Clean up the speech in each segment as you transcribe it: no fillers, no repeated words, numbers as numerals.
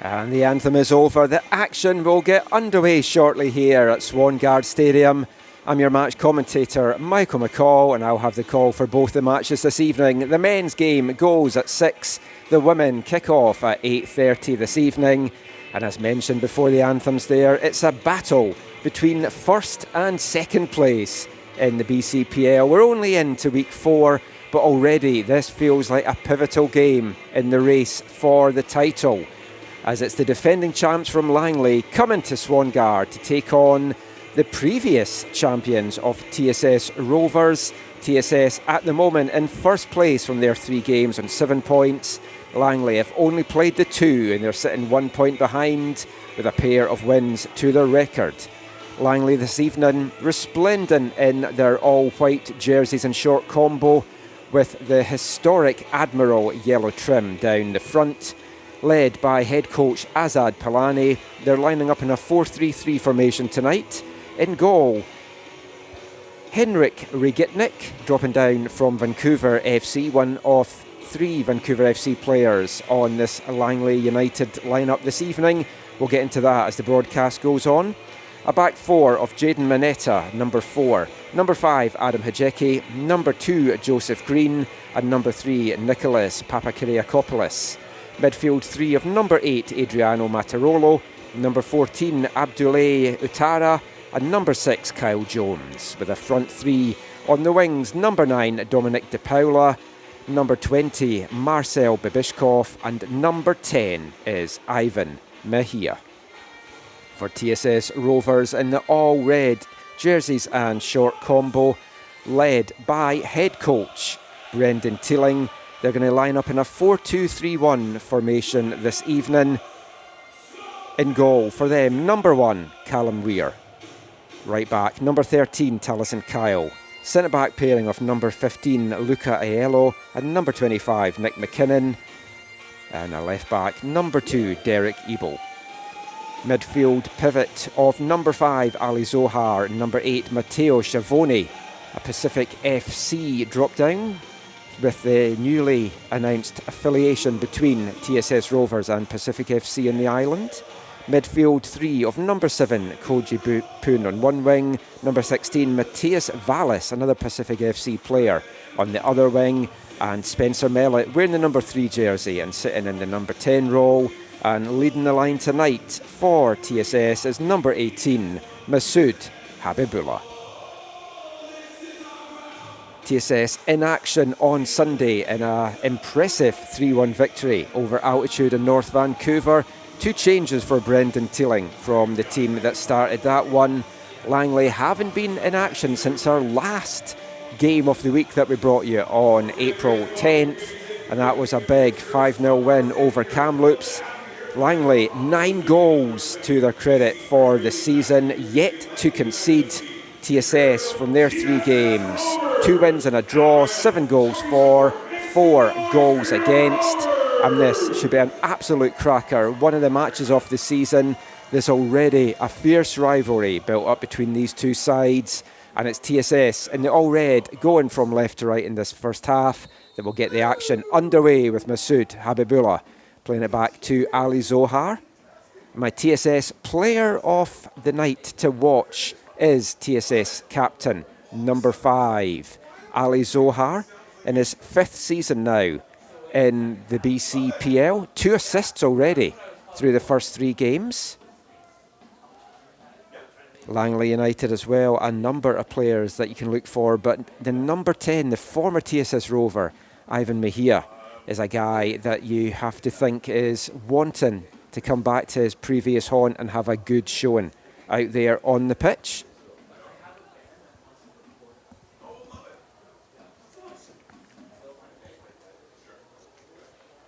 And the anthem is over. The action will get underway shortly here at Swangard Stadium. I'm your match commentator, Michael McCall, and I'll have the call for both the matches this evening. The men's game goes at 6. The women kick off at 8:30 this evening. And as mentioned before the anthems there, it's a battle between first and second place in the BCPL. We're only into week 4, but already this feels like a pivotal game in the race for the title, as it's the defending champs from Langley coming to Swangard to take on the previous champions of TSS Rovers. TSS at the moment in first place from their 3 games on 7 points. Langley have only played the 2 and they're sitting 1 point behind with a pair of wins to their record. Langley this evening resplendent in their all-white jerseys and short combo with the historic Admiral yellow trim down the front. Led by head coach Azad Palani. They're lining up in a 4-3-3 formation tonight. In goal, Henrik Regitnik, dropping down from Vancouver FC, one of 3 Vancouver FC players on this Langley United lineup this evening. We'll get into that as the broadcast goes on. A back 4 of Jaden Manetta, number 4. Number 5, Adam Hajeki. Number 2, Joseph Green. And number 3, Nicholas Papakiriakopoulos. Midfield 3 of number 8, Adriano Matarolo. Number 14, Abdoulaye Utara. And number 6, Kyle Jones. With a front 3 on the wings, number 9, Dominic De Paula. Number 20, Marcel Bibishkov. And number 10 is Ivan Mejia. For TSS Rovers in the all-red jerseys and short combo, led by head coach Brendan Teeling. They're going to line up in a 4-2-3-1 formation this evening. In goal for them, number 1, Callum Weir. Right back, number 13, Taliesin Kyle. Centre-back pairing of number 15, Luca Aiello, and number 25, Nick McKinnon. And a left-back, number 2, Derek Ebel. Midfield pivot of number 5, Ali Zohar, number 8, Matteo Schiavone. A Pacific FC drop-down with the newly announced affiliation between TSS Rovers and Pacific FC in the island. Midfield 3 of number 7, Koji Poon on one wing. Number 16, Matthias Vallis, another Pacific FC player, on the other wing. And Spencer Mellett wearing the number 3 jersey and sitting in the number 10 role. And leading the line tonight for TSS is number 18, Masood Habibullah. TSS in action on Sunday in an impressive 3-1 victory over Altitude in North Vancouver. 2 changes for Brendan Teeling from the team that started that one. Langley haven't been in action since our last game of the week that we brought you on April 10th, and that was a big 5-0 win over Kamloops. Langley, 9 goals to their credit for the season, yet to concede. TSS from their 3 games, 2 wins and a draw, 7 goals for, 4 goals against. And this should be an absolute cracker. One of the matches of the season. There's already a fierce rivalry built up between these 2 sides. And it's TSS in the all-red going from left to right in this first half that will get the action underway with Masood Habibullah playing it back to Ali Zohar. My TSS player of the night to watch is TSS captain, number 5, Ali Zohar, in his 5th season now in the BCPL. 2 assists already through the first 3 games. Langley United as well, a number of players that you can look for, but the number 10, the former TSS Rover, Ivan Mejia, is a guy that you have to think is wanting to come back to his previous haunt and have a good showing out there on the pitch.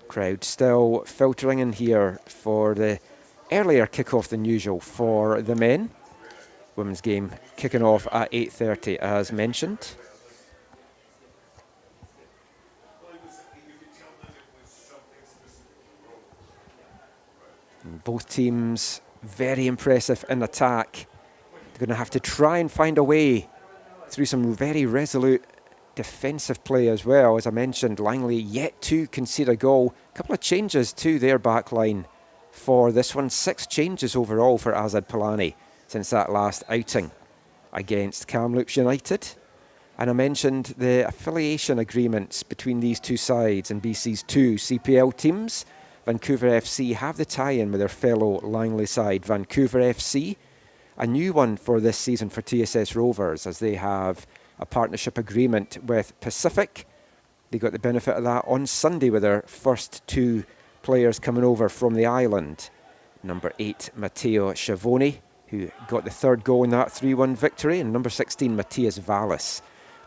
Crowd still filtering in here for the earlier kick-off than usual for the men. Women's game kicking off at 8:30 as mentioned. Both teams very impressive in attack. They're going to have to try and find a way through some very resolute defensive play as well. As I mentioned, Langley yet to concede a goal. A couple of changes to their back line for this one. 6 changes overall for Azad Palani since that last outing against Kamloops United. And I mentioned the affiliation agreements between these two sides and BC's 2 CPL teams. Vancouver FC have the tie-in with their fellow Langley side, Vancouver FC. A new one for this season for TSS Rovers, as they have a partnership agreement with Pacific. They got the benefit of that on Sunday with their first 2 players coming over from the island. Number 8, Matteo Schiavone, who got the 3rd goal in that 3-1 victory, and number 16, Matthias Vallis.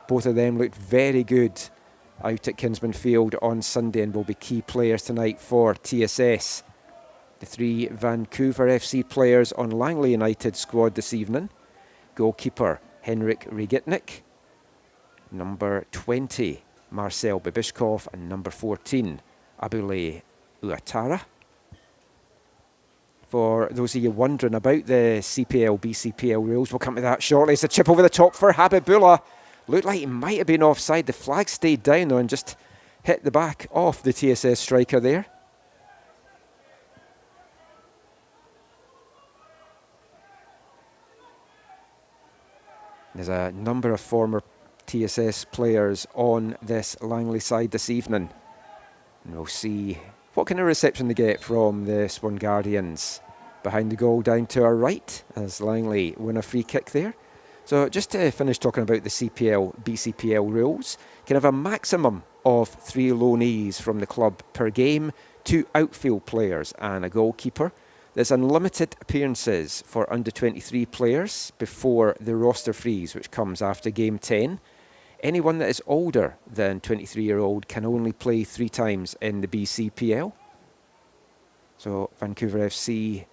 Both of them looked very good out at Kinsman Field on Sunday and will be key players tonight for TSS. The 3 Vancouver FC players on Langley United squad this evening. Goalkeeper Henrik Regitnik, number 20 Marcel Bibishkov, and number 14 Abule Uatara. For those of you wondering about the CPL, BCPL rules, we'll come to that shortly. It's a chip over the top for Habibullah. Looked like he might have been offside. The flag stayed down though and just hit the back off the TSS striker there. There's a number of former TSS players on this Langley side this evening. And we'll see what kind of reception they get from the Swan Guardians. Behind the goal down to our right as Langley win a free kick there. So just to finish talking about the CPL, BCPL rules, can have a maximum of 3 loanees from the club per game, 2 outfield players and a goalkeeper. There's unlimited appearances for under 23 players before the roster freeze, which comes after game 10. Anyone that is older than 23-year-old can only play 3 times in the BCPL. So Vancouver FC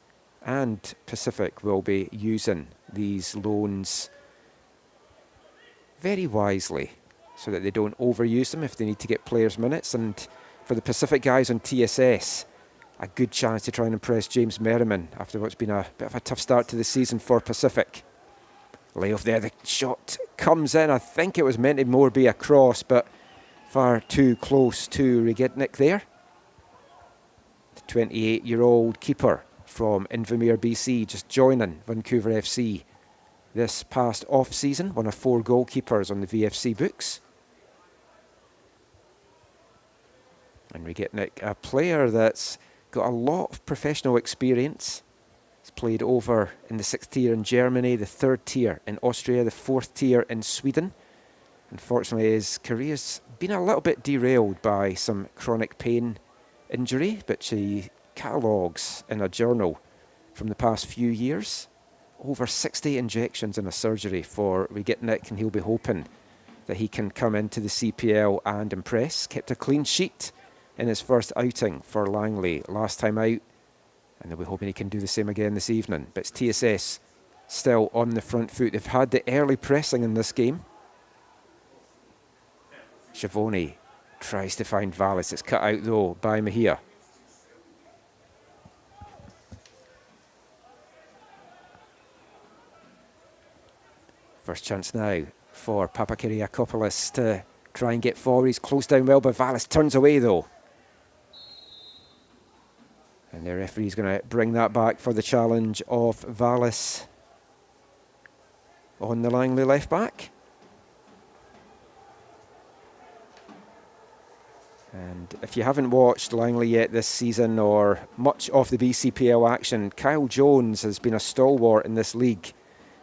and Pacific will be using these loans very wisely so that they don't overuse them if they need to get players minutes. And for the Pacific guys on TSS, a good chance to try and impress James Merriman after what's been a bit of a tough start to the season for Pacific. Layoff there, the shot comes in. I think it was meant to more be a cross, but far too close to Regitnik there. The 28-year-old keeper from Invermere, BC, just joining Vancouver FC this past off-season, one of 4 goalkeepers on the VFC books. And Regitnik, a player that's got a lot of professional experience. He's played over in the 6th tier in Germany, the 3rd tier in Austria, the 4th tier in Sweden. Unfortunately, his career's been a little bit derailed by some chronic pain injury, which he catalogues in a journal from the past few years. Over 60 injections in a surgery for Regitnik, and he'll be hoping that he can come into the CPL and impress. Kept a clean sheet in his first outing for Langley last time out, and they'll be hoping he can do the same again this evening. But it's TSS still on the front foot. They've had the early pressing in this game. Schiavone tries to find Vallis. It's cut out though by Mejia. First chance now for Papakyriakopoulos to try and get forward. He's closed down well, but Vallis turns away though. And the referee's going to bring that back for the challenge of Vallis on the Langley left back. And if you haven't watched Langley yet this season or much of the BCPL action, Kyle Jones has been a stalwart in this league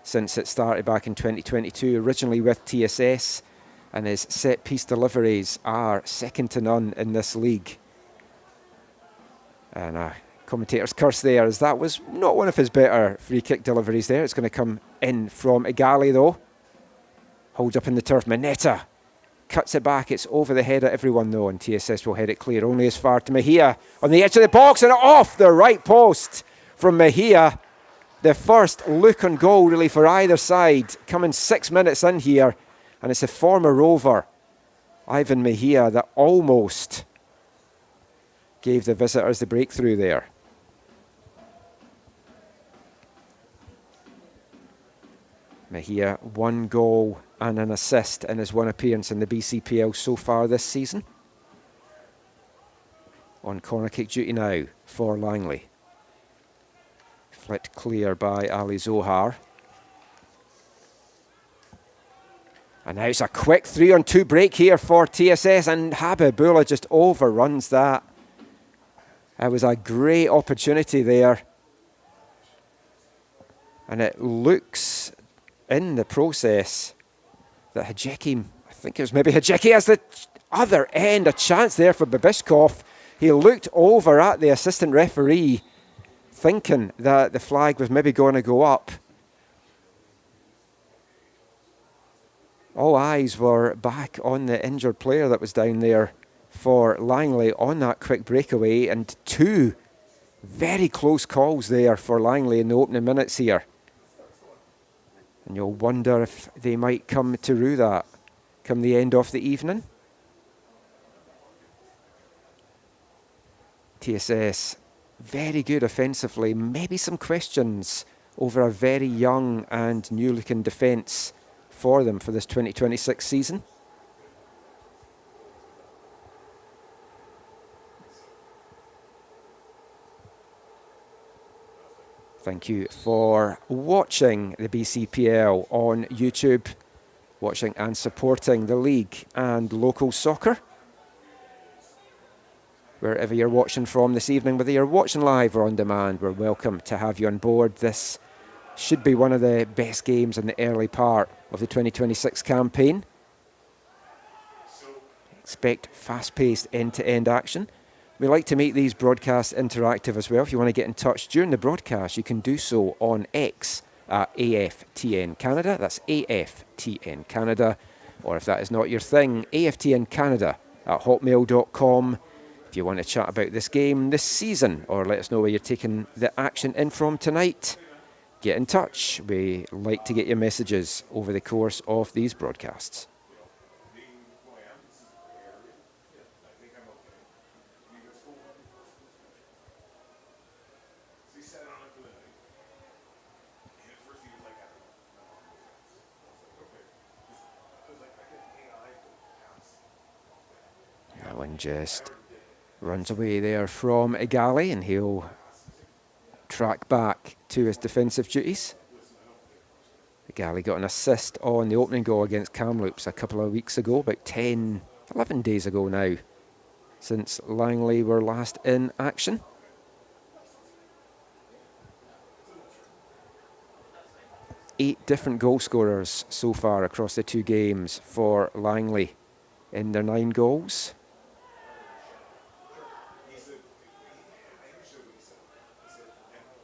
since it started back in 2022, originally with TSS, and his set-piece deliveries are second to none in this league. And a commentator's curse there, as that was not one of his better free-kick deliveries there. It's going to come in from Igali, though. Holds up in the turf. Mineta cuts it back. It's over the head of everyone, though, and TSS will head it clear. Only as far to Mejia on the edge of the box, and off the right post from Mejia. The first look on goal, really, for either side, coming 6 minutes in here. And it's a former Rover, Ivan Mejia, that almost gave the visitors the breakthrough there. Mejia, 1 goal and an assist in his 1 appearance in the BCPL so far this season. On corner kick duty now for Langley. Flicked clear by Ali Zohar. And now it's a quick 3-on-2 break here for TSS, and Habibullah just overruns that. It was a great opportunity there. And it looks in the process that Hajeki, I think it was maybe Hajeki has the other end, a chance there for Babishkov. He looked over at the assistant referee thinking that the flag was maybe going to go up. All eyes were back on the injured player that was down there for Langley on that quick breakaway, and two very close calls there for Langley in the opening minutes here. And you'll wonder if they might come to rue that come the end of the evening. TSS very good offensively, maybe some questions over a very young and new looking defence for them for this 2026 season. Thank you for watching the BCPL on YouTube, watching and supporting the league and local soccer. Wherever you're watching from this evening, whether you're watching live or on demand, we're welcome to have you on board. This should be one of the best games in the early part of the 2026 campaign. Expect fast-paced end-to-end action. We like to make these broadcasts interactive as well. If you want to get in touch during the broadcast, you can do so on X at AFTN Canada. That's AFTN Canada. Or if that is not your thing, AFTN Canada at hotmail.com. If you want to chat about this game, this season, or let us know where you're taking the action in from tonight, get in touch. We like to get your messages over the course of these broadcasts. That one just runs away there from Igali, and he'll track back to his defensive duties. Igali got an assist on the opening goal against Kamloops a couple of weeks ago, about 11 days ago now, since Langley were last in action. Eight different goal scorers so far across the two games for Langley in their 9 goals.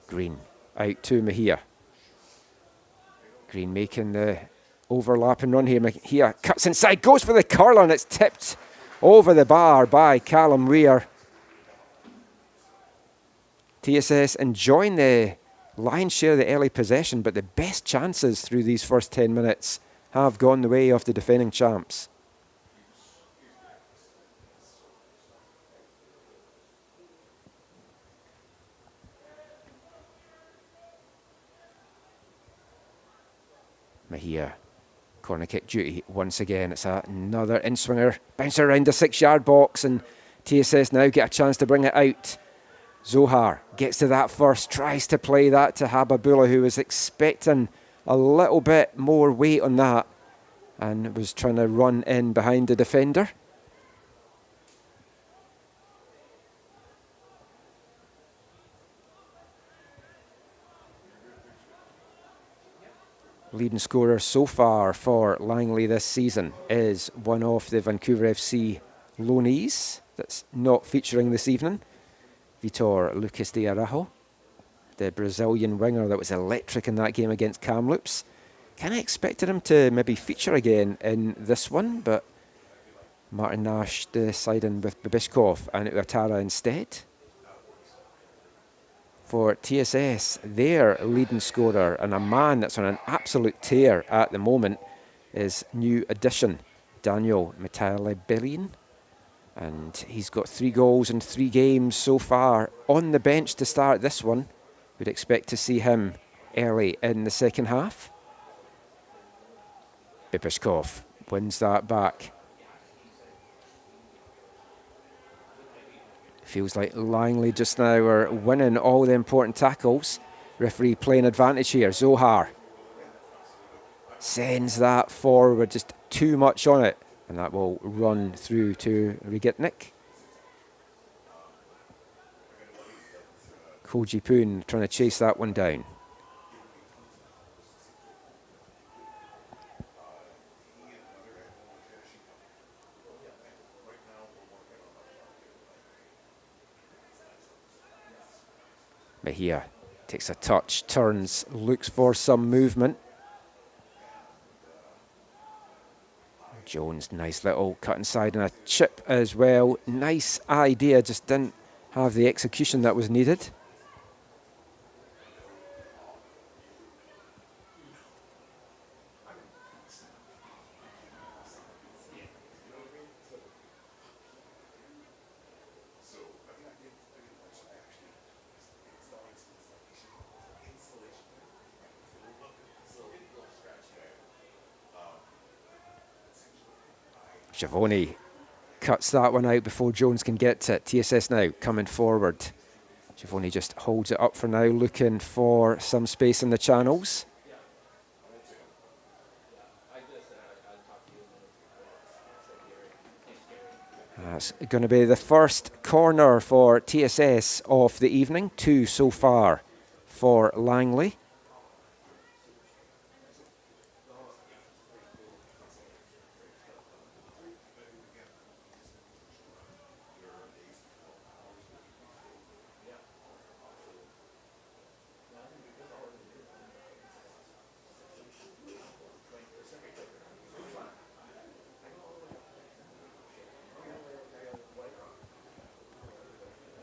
Green out to Mejia. Green making the overlapping run here. Mejia cuts inside, goes for the curler, and it's tipped over the bar by Callum Weir. TSS enjoying the lion's share of the early possession, but the best chances through these first 10 minutes have gone the way of the defending champs. Mejia, corner kick duty once again. It's another in-swinger, bouncer around the 6-yard box, and TSS now get a chance to bring it out. Zohar gets to that first, tries to play that to Habibullah, who was expecting a little bit more weight on that and was trying to run in behind the defender. Leading scorer so far for Langley this season is one of the Vancouver FC loanees that's not featuring this evening, Vitor Lucas de Araujo, the Brazilian winger that was electric in that game against Kamloops. Kind of expected him to maybe feature again in this one, but Martin Nash deciding with Babishkov and Uatara instead. For TSS, their leading scorer, and a man that's on an absolute tear at the moment, is new addition, Daniel Metalebelian. And he's got 3 goals in 3 games so far on the bench to start this one. We'd expect to see him early in the second half. Babishkov wins that back. Feels like Langley just now are winning all the important tackles. Referee playing advantage here. Zohar sends that forward, just too much on it, and that will run through to Rigitnik. Koji Poon trying to chase that one down. Mejia takes a touch, turns, looks for some movement. Jones, nice little cut inside and a chip as well. Nice idea, just didn't have the execution that was needed. Schiavone cuts that one out before Jones can get to it. TSS now coming forward. Schiavone just holds it up for now, looking for some space in the channels. That's going to be the first corner for TSS of the evening. 2 so far for Langley.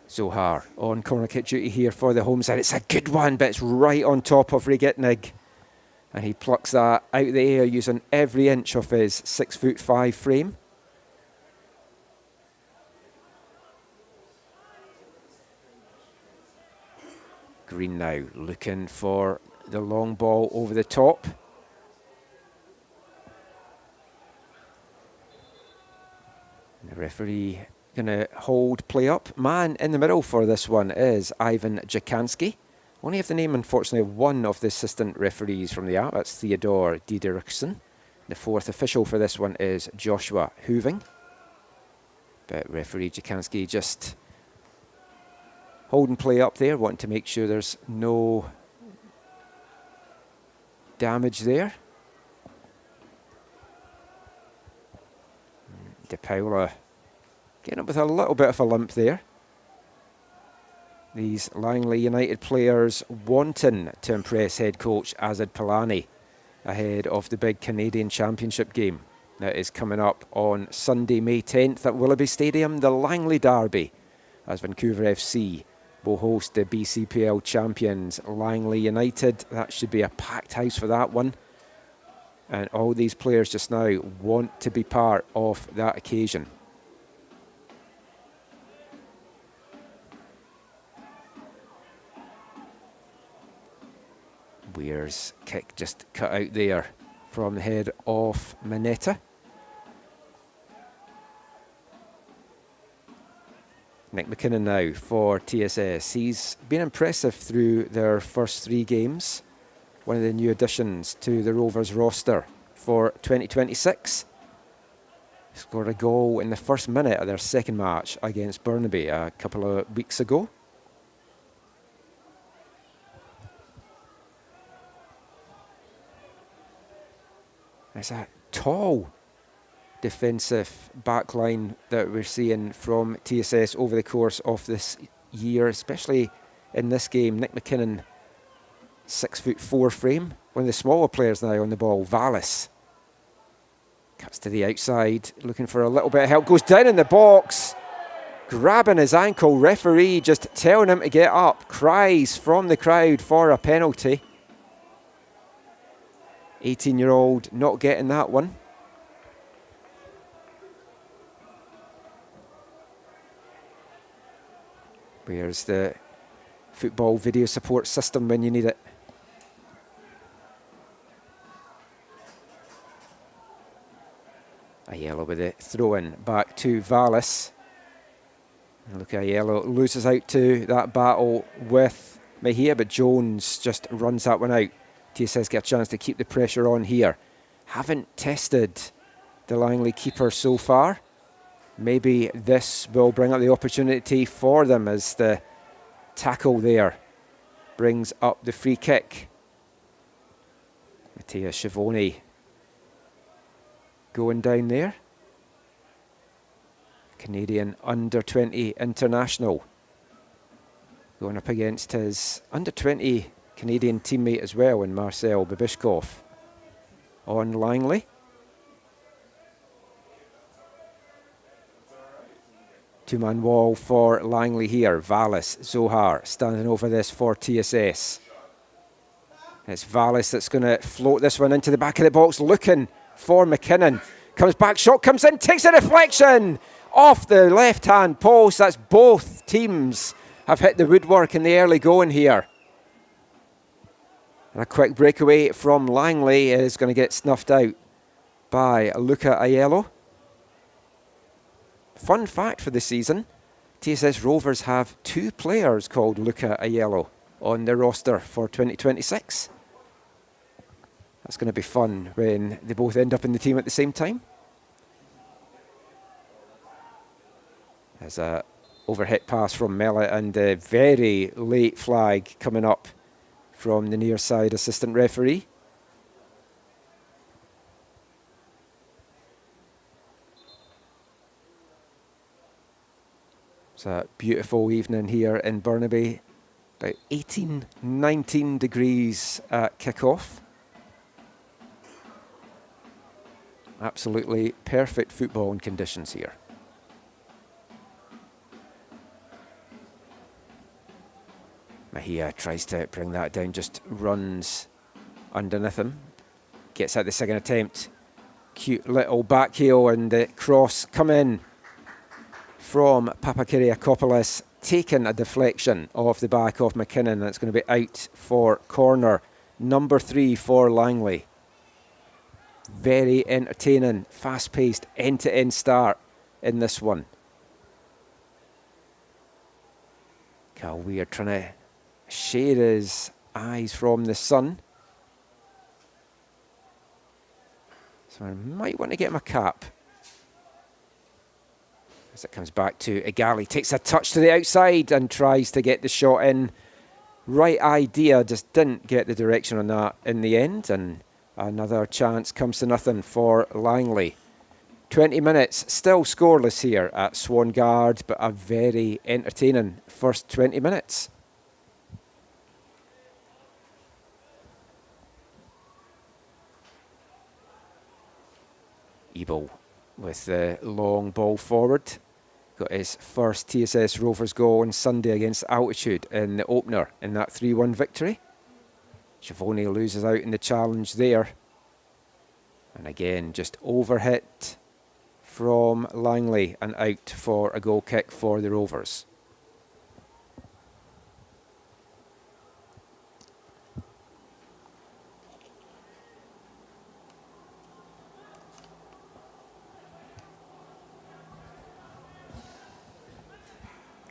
Zohar on corner kick duty here for the home side. It's a good one, but it's right on top of Rigitnig. And he plucks that out of the air using every inch of his 6'5" frame. Green now looking for the long ball over the top. The referee going to hold play up. Man in the middle for this one is Ivan Jakanski. Only have the name, unfortunately, of one of the assistant referees from the app. That's Theodore Dideriksen. The fourth official for this one is Joshua Hooving. But referee Jakanski just holding play up there, wanting to make sure there's no damage there. De Paula getting up with a little bit of a limp there. These Langley United players wanting to impress head coach Azad Palani ahead of the big Canadian Championship game that is coming up on Sunday, May 10th at Willoughby Stadium, the Langley Derby, as Vancouver FC will host the BCPL champions Langley United. That should be a packed house for that one. And all these players just now want to be part of that occasion. Weir's kick just cut out there from the head of Mineta. Nick McKinnon now for TSS. He's been impressive through their first 3 games. One of the new additions to the Rovers roster for 2026. Scored a goal in the first minute of their second match against Burnaby a couple of weeks ago. It's a tall defensive backline that we're seeing from TSS over the course of this year, especially in this game. Nick McKinnon, 6'4" frame. One of the smaller players now on the ball, Vallis. Cuts to the outside, looking for a little bit of help. Goes down in the box, grabbing his ankle. Referee just telling him to get up. Cries from the crowd for a penalty. 18-year-old not getting that one. Where's the football video support system when you need it? Aiello with it, throw-in back to Vallis. And look, Aiello loses out to that battle with Mejia, but Jones just runs that one out. TSS get a chance to keep the pressure on here. Haven't tested the Langley keeper so far. Maybe this will bring up the opportunity for them as the tackle there brings up the free kick. Mattia Schiavone going down there. Canadian under-20 international. Going up against his under-20 Canadian teammate as well in Marcel Babishkov on Langley. Two-man wall for Langley here. Vallis, Zohar standing over this for TSS. It's Vallis that's going to float this one into the back of the box, looking for McKinnon. Comes back, shot comes in, takes a deflection off the left-hand post. That's both teams have hit the woodwork in the early going here. And a quick breakaway from Langley is going to get snuffed out by Luca Aiello. Fun fact for the season, TSS Rovers have 2 players called Luca Aiello on their roster for 2026. That's going to be fun when they both end up in the team at the same time. There's a overhit pass from Mella and a very late flag coming up from the near side assistant referee. It's a beautiful evening here in Burnaby. About 18, 19 degrees at kick-off. Absolutely perfect footballing conditions here. Mejia tries to bring that down, just runs underneath him. Gets out the second attempt. Cute little back heel and the cross come in from Papakyriakopoulos, taking a deflection off the back of McKinnon. That's going to be out for corner number 3 for Langley. Very entertaining, fast-paced, end-to-end start in this one. Cal Weir trying to shade his eyes from the sun. So I might want to get him a cap. As it comes back to Igali, takes a touch to the outside and tries to get the shot in. Right idea, just didn't get the direction on that in the end, and another chance comes to nothing for Langley. 20 minutes, still scoreless here at Swangard, but a very entertaining first 20 minutes. Ebel with the long ball forward. Got his first TSS Rovers goal on Sunday against Altitude in the opener in that 3-1 victory. Schiavone loses out in the challenge there. And again, just overhit from Langley and out for a goal kick for the Rovers.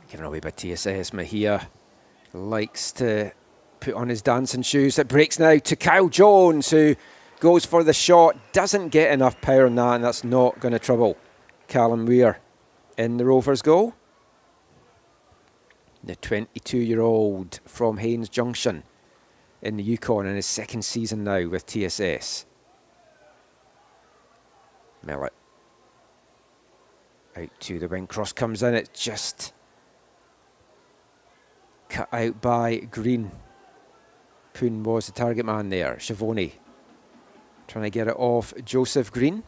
Given away by TSS. Mejia likes to put on his dancing shoes. It breaks now to Kyle Jones, who goes for the shot. Doesn't get enough power on that, and that's not going to trouble Callum Weir in the Rovers goal. The 22-year-old from Haynes Junction in the Yukon in his second season now with TSS. Millet out to the wing. Cross comes in. It's just cut out by Green. Poon was the target man there. Schiavone trying to get it off Joseph Green.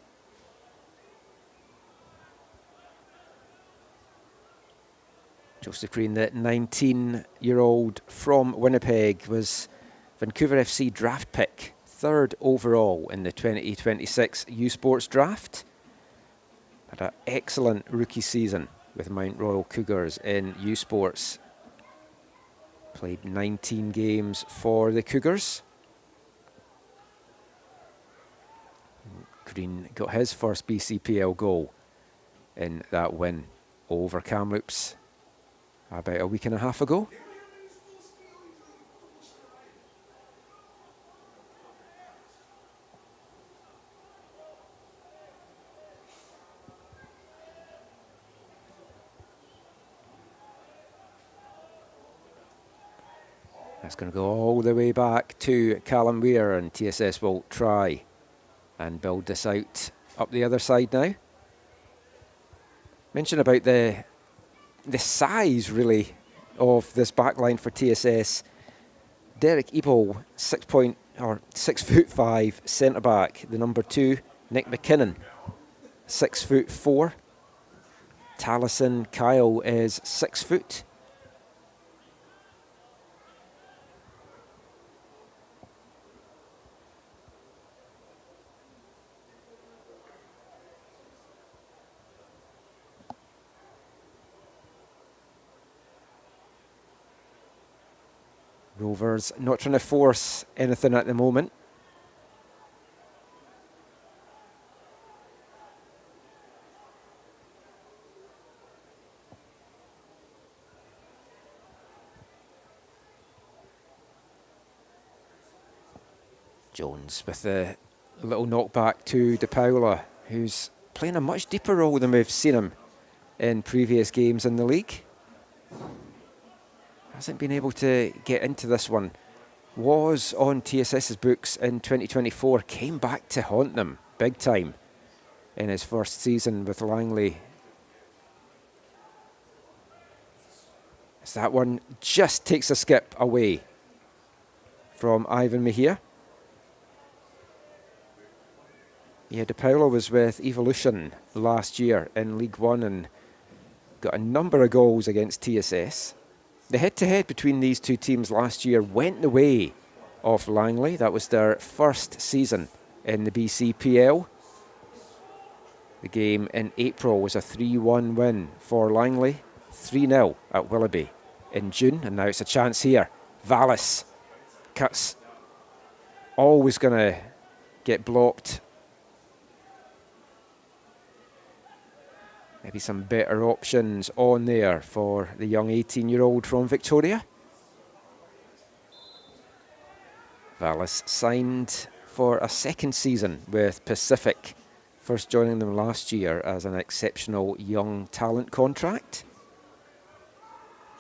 Joseph Green, the 19-year-old from Winnipeg, was Vancouver FC draft pick, 3rd overall in the 2026 U Sports draft. Had an excellent rookie season with Mount Royal Cougars in U Sports. Played 19 games for the Cougars. Green got his first BCPL goal in that win over Kamloops about a week and a half ago. That's going to go all the way back to Callum Weir, and TSS will try and build this out up the other side now. Mention about the size, really, of this back line for TSS. Derek Ebel, 6'5" centre back. The number 2, Nick McKinnon, 6'4". Taliesin Kyle is 6 foot. Rovers not trying to force anything at the moment. Jones with a little knockback to De Paula, who's playing a much deeper role than we've seen him in previous games in the league. Hasn't been able to get into this one. Was on TSS's books in 2024, came back to haunt them big time in his first season with Langley. As that one just takes a skip away from Ivan Mejia. Yeah, De Paula was with Evolution last year in League One and got a number of goals against TSS. The head-to-head between these two teams last year went the way of Langley. That was their first season in the BCPL. The game in April was a 3-1 win for Langley, 3-0 at Willoughby in June, and now it's a chance here. Vallis cuts, always going to get blocked. Maybe some better options on there for the young 18-year-old from Victoria. Vallis signed for a second season with Pacific, first joining them last year as an exceptional young talent contract.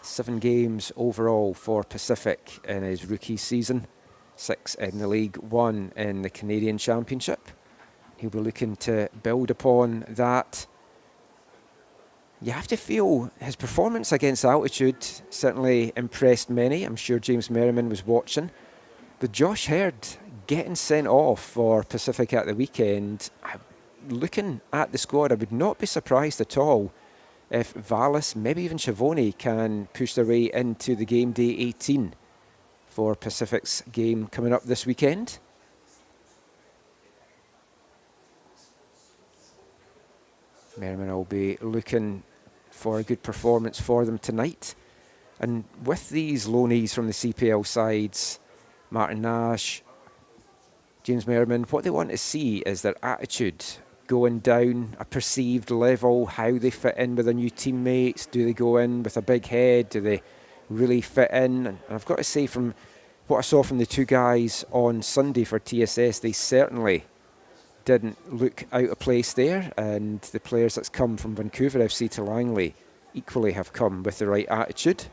7 games overall for Pacific in his rookie season, 6 in the league, 1 in the Canadian Championship. He'll be looking to build upon that. You have to feel his performance against Altitude certainly impressed many. I'm sure James Merriman was watching. But Josh Hurd getting sent off for Pacific at the weekend, looking at the squad, I would not be surprised at all if Vallis, maybe even Schiavone, can push their way into the game day 18 for Pacific's game coming up this weekend. Merriman will be looking for a good performance for them tonight. And with these loanees from the CPL sides, Martin Nash, James Merriman, what they want to see is their attitude going down a perceived level, how they fit in with their new teammates. Do they go in with a big head? Do they really fit in? And I've got to say, from what I saw from the two guys on Sunday for TSS, they certainly didn't look out of place there, and the players that's come from Vancouver FC to Langley equally have come with the right attitude.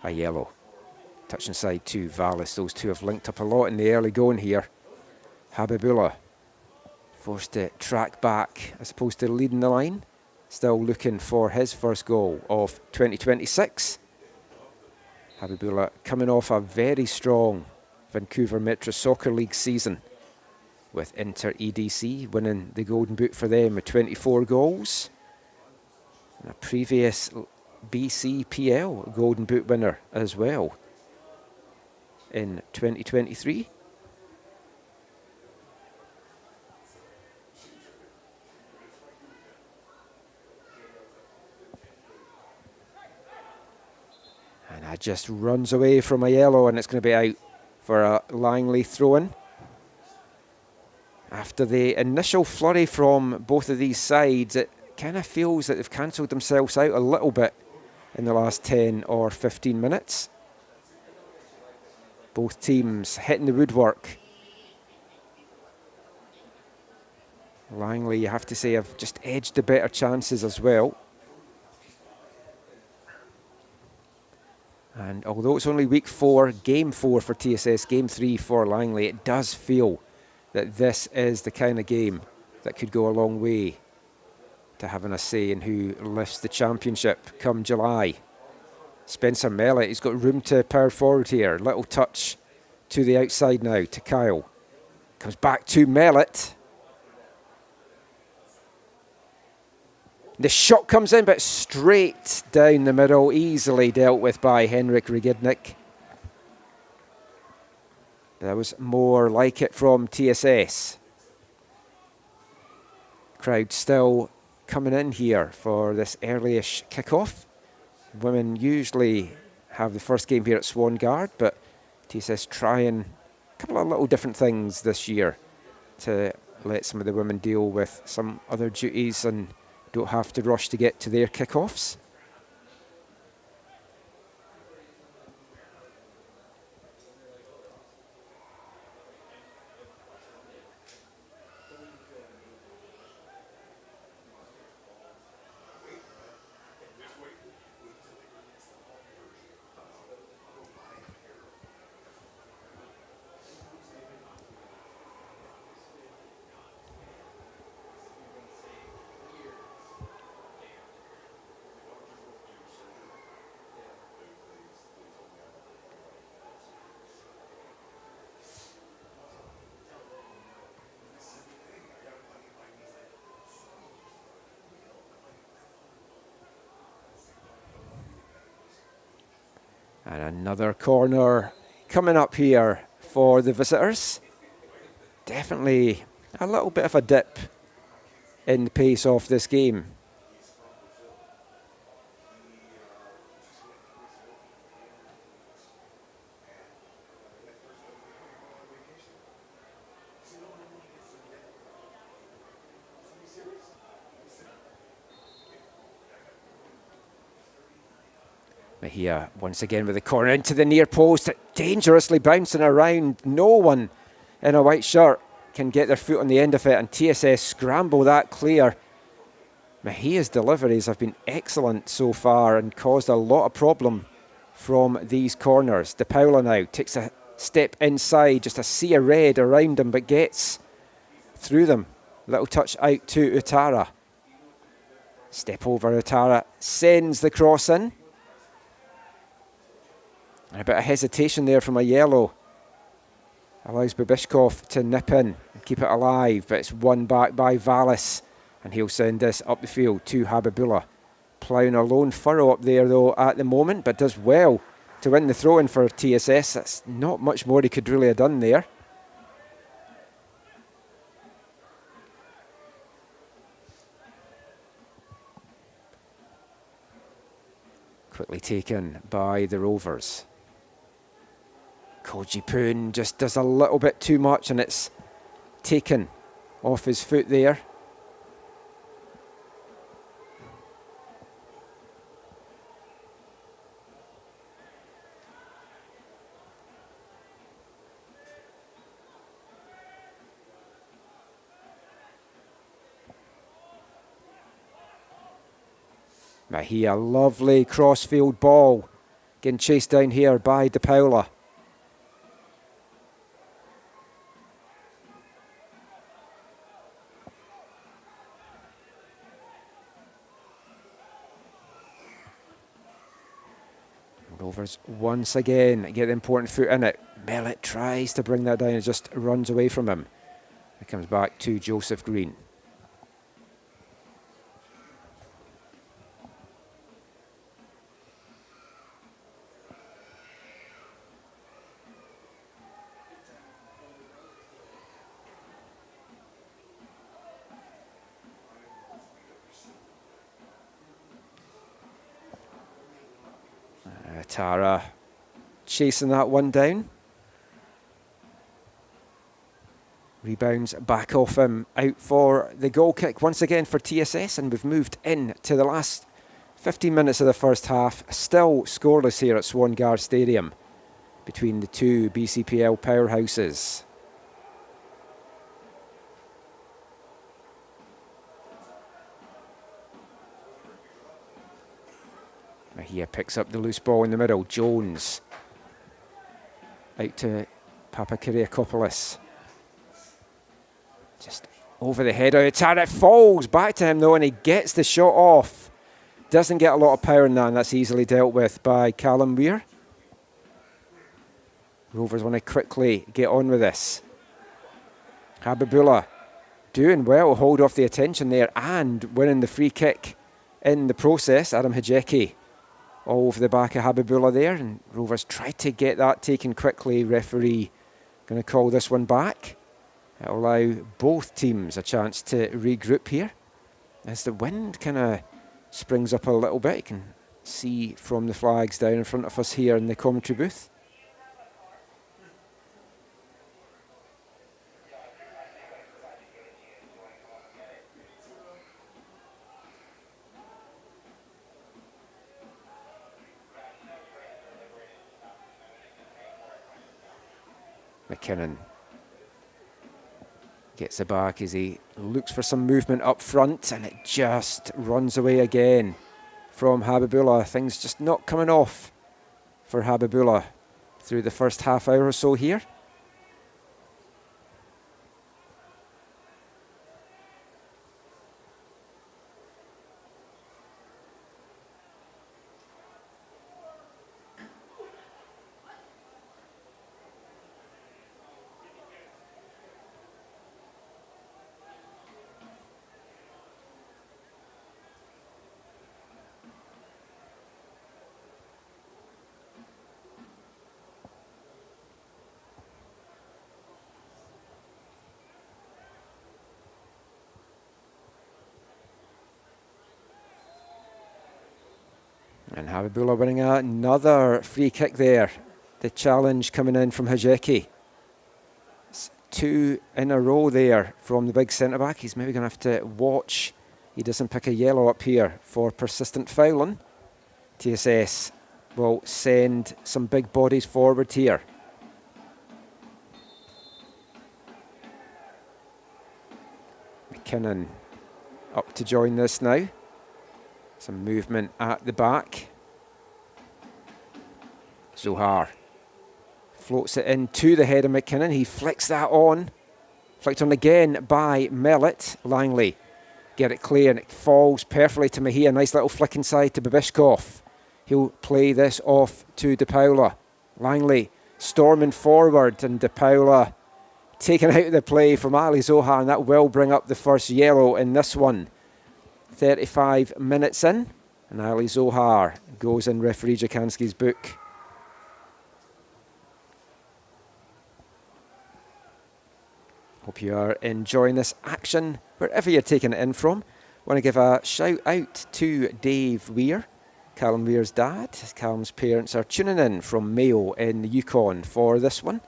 A yellow. Touch inside to Vallis. Those two have linked up a lot in the early going here. Habibullah forced to track back as opposed to leading the line. Still looking for his first goal of 2026. Habibullah coming off a very strong Vancouver Metro Soccer League season with Inter EDC winning the Golden Boot for them with 24 goals. And a previous BCPL Golden Boot winner as well in 2023. And that just runs away from a yellow, and it's going to be out for a Langley throw-in. After the initial flurry from both of these sides, it kind of feels that they've cancelled themselves out a little bit in the last 10 or 15 minutes. Both teams hitting the woodwork. Langley, you have to say, have just edged the better chances as well. And although it's only week 4, game 4 for TSS, game 3 for Langley, it does feel that this is the kind of game that could go a long way to having a say in who lifts the championship come July. Spencer Mellett, he's got room to power forward here. Little touch to the outside now to Kyle. Comes back to Mellett. The shot comes in, but straight down the middle, easily dealt with by Henrik Regidnik. There was more like it from TSS. Crowd still coming in here for this early-ish kickoff. Women usually have the first game here at Swangard, but TSS trying a couple of little different things this year to let some of the women deal with some other duties and don't have to rush to get to their kickoffs. And another corner coming up here for the visitors. Definitely a little bit of a dip in the pace of this game. Here, once again with the corner into the near post, dangerously bouncing around. No one in a white shirt can get their foot on the end of it, and TSS scramble that clear. Mejia's deliveries have been excellent so far and caused a lot of problem from these corners. De Paula now takes a step inside, just a sea of red around him, but gets through them. Little touch out to Utara. Step over Utara, sends the cross in. And a bit of hesitation there from a yellow. Allows Babishkov to nip in and keep it alive, but it's won back by Vallis. And he'll send this up the field to Habibullah. Ploughing a lone furrow up there, though, at the moment, but does well to win the throw-in for TSS. That's not much more he could really have done there. Quickly taken by the Rovers. Koji Poon just does a little bit too much, and it's taken off his foot there. Mejia, lovely crossfield ball. Getting chased down here by De Paula. Rovers once again get the important foot in it. Mellett tries to bring that down and just runs away from him. It comes back to Joseph Green. Tara chasing that one down. Rebounds back off him, out for the goal kick once again for TSS, and we've moved in to the last 15 minutes of the first half. Still scoreless here at Swangard Stadium between the two BCPL powerhouses. Here picks up the loose ball in the middle. Jones out to Papakyriakopoulos. Just over the head of the target. Falls back to him though, and he gets the shot off. Doesn't get a lot of power in that, and that's easily dealt with by Callum Weir. Rovers want to quickly get on with this. Habibullah doing well, hold off the attention there and winning the free kick in the process. Adam Hajeki all over the back of Habibullah there, and Rovers tried to get that taken quickly. Referee going to call this one back. It'll allow both teams a chance to regroup here. As the wind kind of springs up a little bit, you can see from the flags down in front of us here in the commentary booth. McKinnon gets it back as he looks for some movement up front, and it just runs away again from Habibullah. Things just not coming off for Habibullah through the first half hour or so here. And Habibullah winning another free kick there. The challenge coming in from Hajeki. It's 2 in a row there from the big centre-back. He's maybe going to have to watch he doesn't pick a yellow up here for persistent fouling. TSS will send some big bodies forward here. McKinnon up to join this now. Some movement at the back. Zohar floats it into the head of McKinnon. He flicks that on. Flicked on again by Mellet. Langley get it clear, and it falls perfectly to Mejia. Nice little flick inside to Babishkov. He'll play this off to De Paula. Langley storming forward, and De Paula taken out of the play from Ali Zohar, and that will bring up the first yellow in this one. 35 minutes in, and Ali Zohar goes in referee Jakanski's book. Hope you are enjoying this action wherever you're taking it in from. Want to give a shout out to Dave Weir, Callum Weir's dad. Callum's parents are tuning in from Mayo in the Yukon for this one.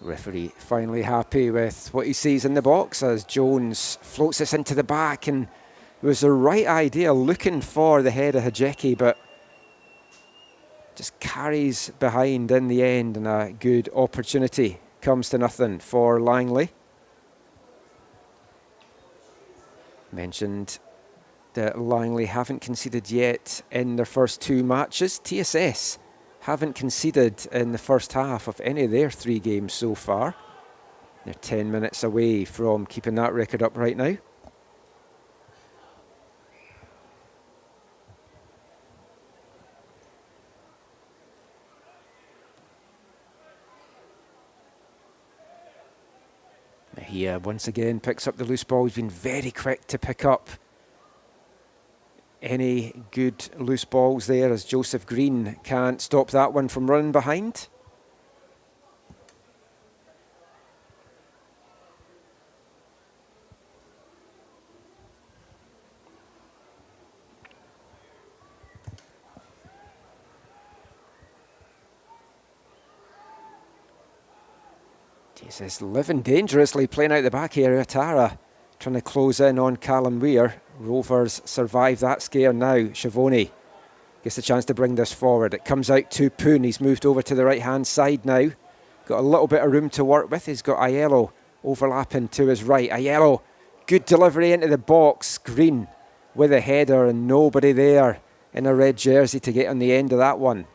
Referee finally happy with what he sees in the box as Jones floats this into the back, and it was the right idea looking for the head of Hajeki, but just carries behind in the end, and a good opportunity comes to nothing for Langley. Mentioned that Langley haven't conceded yet in their first 2 matches. TSS haven't conceded in the first half of any of their 3 games so far. They're 10 minutes away from keeping that record up right now. Mejia once again picks up the loose ball. He's been very quick to pick up any good loose balls there, as Joseph Green can't stop that one from running behind. Jesus, living dangerously, playing out the back here. Atara trying to close in on Callum Weir. Rovers survive that scare now. Schiavone gets the chance to bring this forward. It comes out to Poon. He's moved over to the right-hand side now. Got a little bit of room to work with. He's got Aiello overlapping to his right. Aiello, good delivery into the box. Green with a header and nobody there in a red jersey to get on the end of that one.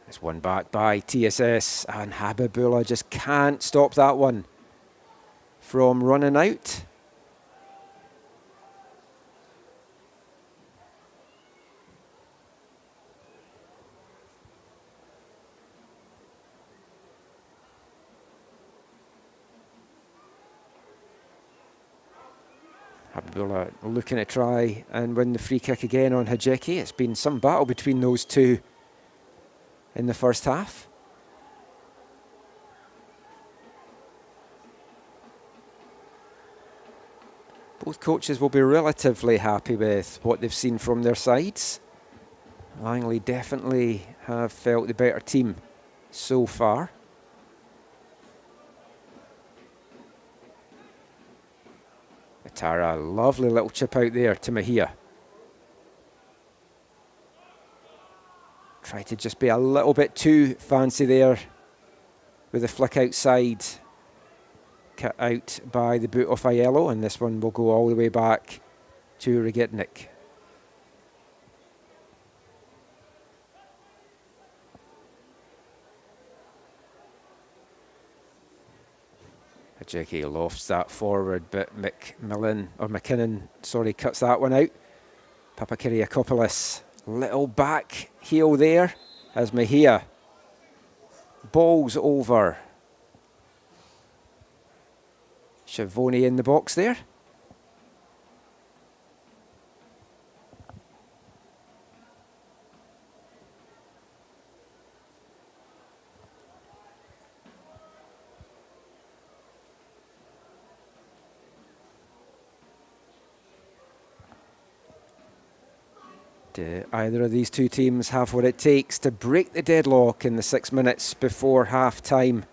It's won back by TSS, and Habibullah just can't stop that one from running out. Habibullah looking to try and win the free kick again on Hajeki. It's been some battle between those two in the first half. Both coaches will be relatively happy with what they've seen from their sides. Langley definitely have felt the better team so far. Atara, lovely little chip out there to Mejia. Tried to just be a little bit too fancy there with a flick outside. Cut out by the boot of Aiello, and this one will go all the way back to Regitnik. Hajeki lofts that forward, but McKinnon cuts that one out. Papakiriakopoulos, little back heel there as Mejia balls over. Schiavone in the box there. Do either of these two teams have what it takes to break the deadlock in the 6 minutes before half time?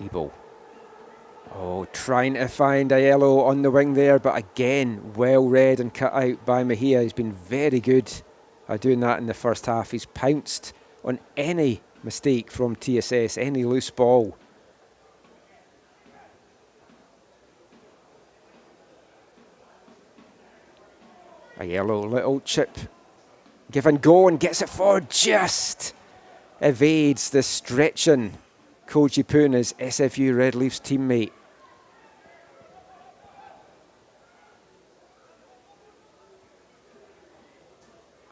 Ebo. Oh, trying to find Aiello on the wing there, but again, well read and cut out by Mejia. He's been very good at doing that in the first half. He's pounced on any mistake from TSS, any loose ball. Aiello, little chip, give and go, and gets it forward, just evades the stretching Koji Poon, his SFU Red Leafs teammate.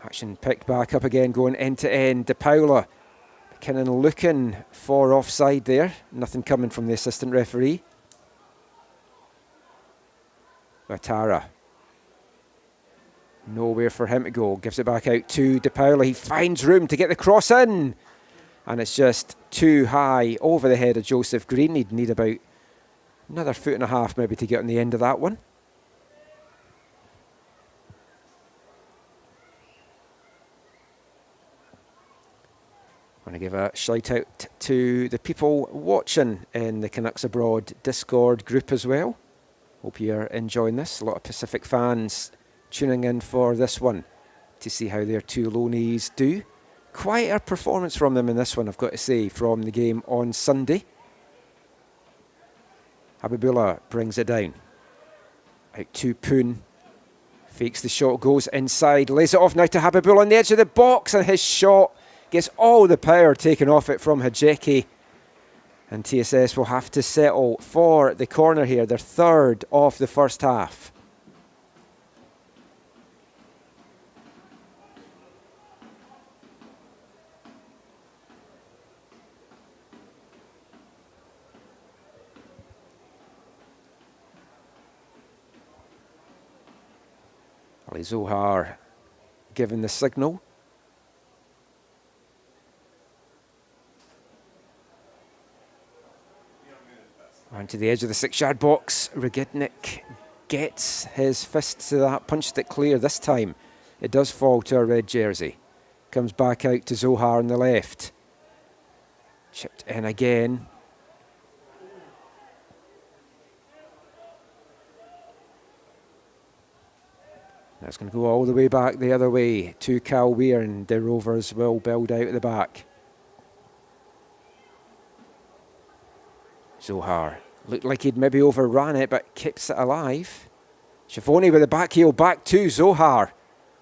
Action picked back up again, going end to end. De Paula, McKinnon looking for offside there. Nothing coming from the assistant referee. Atara. Nowhere for him to go. Gives it back out to De Paula. He finds room to get the cross in. And it's just too high over the head of Joseph Green. He'd need about another foot and a half maybe to get on the end of that one. I want to give a shout out to the people watching in the Canucks Abroad Discord group as well. Hope you're enjoying this. A lot of Pacific fans tuning in for this one to see how their two loanees do. Quite a performance from them in this one, I've got to say, from the game on Sunday. Habibullah brings it down. Out to Poon. Fakes the shot, goes inside, lays it off now to Habibullah on the edge of the box, and his shot gets all the power taken off it from Hajeki. And TSS will have to settle for the corner here, their third of the first half. Ali Zohar given the signal. Onto the edge of the 6-yard box. Regitnik gets his fist to that, punched it clear this time. It does fall to a red jersey. Comes back out to Zohar on the left. Chipped in again. That's going to go all the way back the other way to Cal Weir, and the Rovers will build out at the back. Zohar looked like he'd maybe overran it, but keeps it alive. Schiavone with the back heel back to Zohar.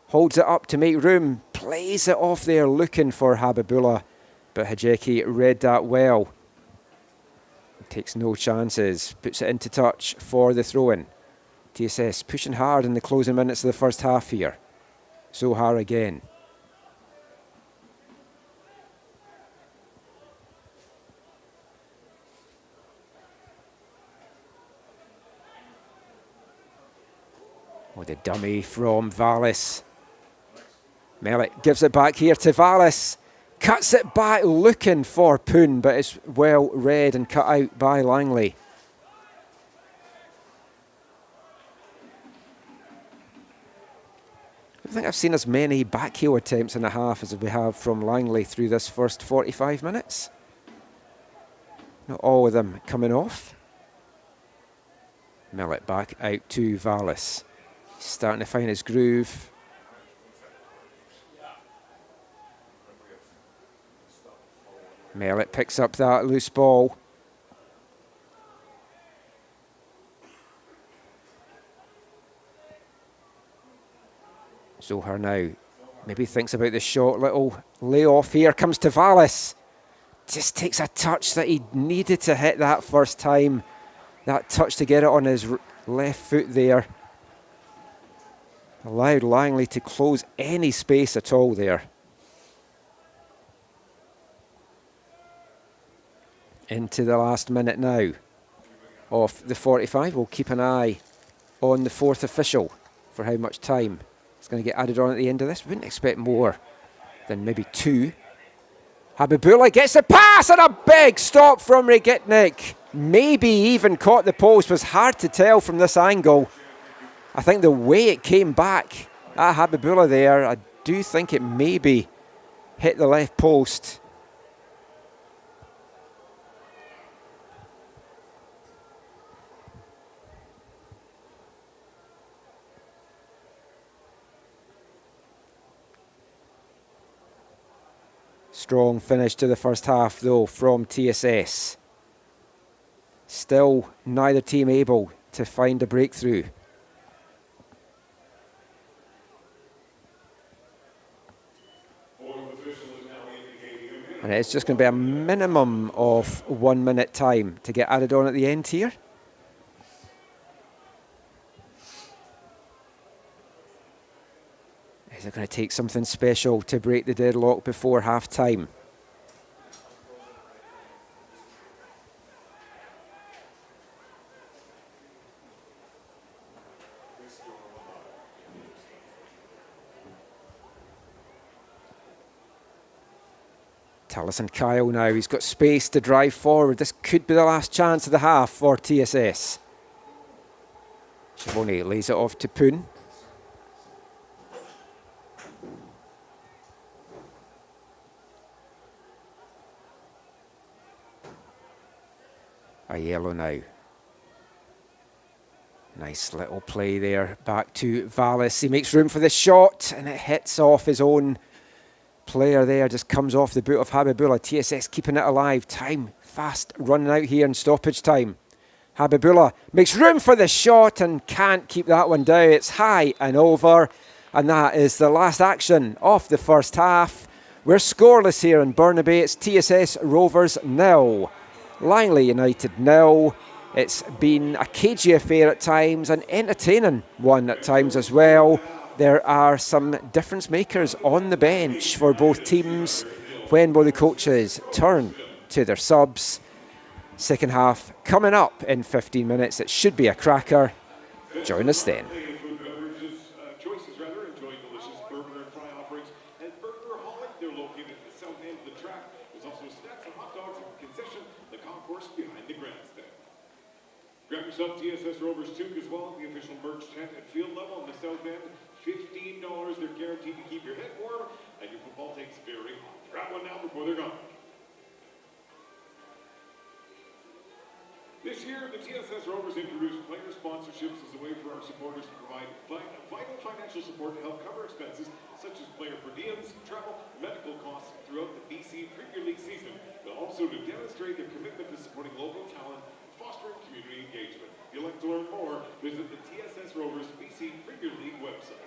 Holds it up to make room. Plays it off there looking for Habibullah, but Hajeki read that well. Takes no chances. Puts it into touch for the throw-in. TSS pushing hard in the closing minutes of the first half here. Zohar again. Oh, the dummy from Vallis. Mellick gives it back here to Vallis. Cuts it back looking for Poon, but it's well read and cut out by Langley. I don't think I've seen as many backheel attempts in a half as we have from Langley through this first 45 minutes. Not all of them coming off. Mellick back out to Vallis. He's starting to find his groove. Mellick picks up that loose ball. Zohar now maybe thinks about the short little layoff here. Comes to Vallis. Just takes a touch that he needed to hit that first time. That touch to get it on his left foot there. Allowed Langley to close any space at all there. Into the last minute now of the 45. We'll keep an eye on the fourth official for how much time is going to get added on at the end of this. We wouldn't expect more than maybe 2. Habibullah gets the pass and a big stop from Regitnik. Maybe even caught the post. Was hard to tell from this angle. I think the way it came back at Habibullah there, I do think it maybe hit the left post. Strong finish to the first half, though, from TSS. Still neither team able to find a breakthrough. And it's just going to be a minimum of 1 minute time to get added on at the end here. Is it going to take something special to break the deadlock before half time? Taliesin Kyle now, he's got space to drive forward. This could be the last chance of the half for TSS. Schiavone lays it off to Poon. A yellow now. Nice little play there. Back to Vallis. He makes room for the shot and it hits off his own player there. Just comes off the boot of Habibullah. TSS keeping it alive. Time fast running out here in stoppage time. Habibullah makes room for the shot and can't keep that one down. It's high and over. And that is the last action of the first half. We're scoreless here in Burnaby. It's TSS Rovers 0. Langley United 0. It's been a cagey affair at times, an entertaining one at times as well. There are some difference makers on the bench for both teams. When will the coaches turn to their subs? Second half coming up in 15 minutes. It should be a cracker. Join us then. delicious burger and fry offerings at Burger Holic. They're located at the south end of the track. There's also snacks and hot dogs at the concession, the concourse behind the grandstand. Grab yourself TSS Rovers toque as well, the official merch tent at field level on the south end. $15. They're guaranteed to keep your head warm and your football takes very hot. Grab one now before they're gone. This year, the TSS Rovers introduced player sponsorships as a way for our supporters to provide vital financial support to help cover expenses such as player per diems, travel, medical costs throughout the BC Premier League season, but also to demonstrate their commitment to supporting local talent and fostering community engagement. If you'd like to learn more, visit the TSS Rovers BC Premier League website.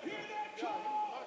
Hear that, Joe?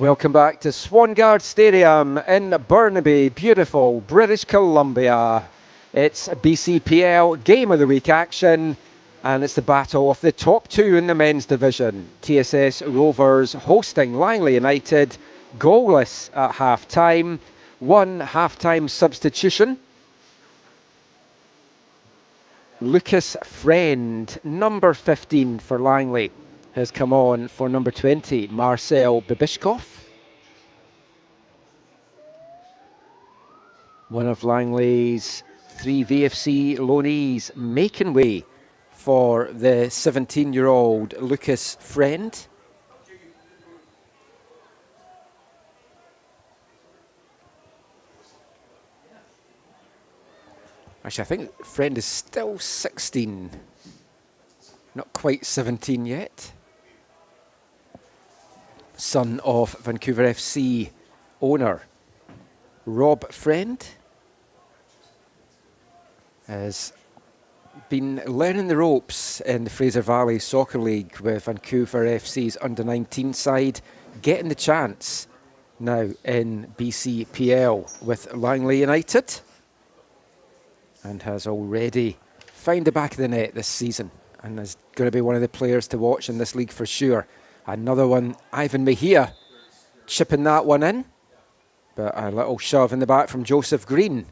Welcome back to Swangard Stadium in Burnaby, beautiful British Columbia. It's a BCPL Game of the Week action, and it's the battle of the top two in the men's division. TSS Rovers hosting Langley United, goalless at half-time. One half-time substitution. Lucas Friend, number 15 for Langley, has come on for number 20, Marcel Bibishkov. One of Langley's three VFC loanees making way for the 17-year-old Lucas Friend. Actually, I think Friend is still 16. Not quite 17 yet. Son of Vancouver FC owner Rob Friend has been learning the ropes in the Fraser Valley Soccer League with Vancouver FC's under-19 side, getting the chance now in BCPL with Langley United, and has already found the back of the net this season and is going to be one of the players to watch in this league for sure. Another one, Ivan Mejia, chipping that one in, but a little shove in the back from Joseph Green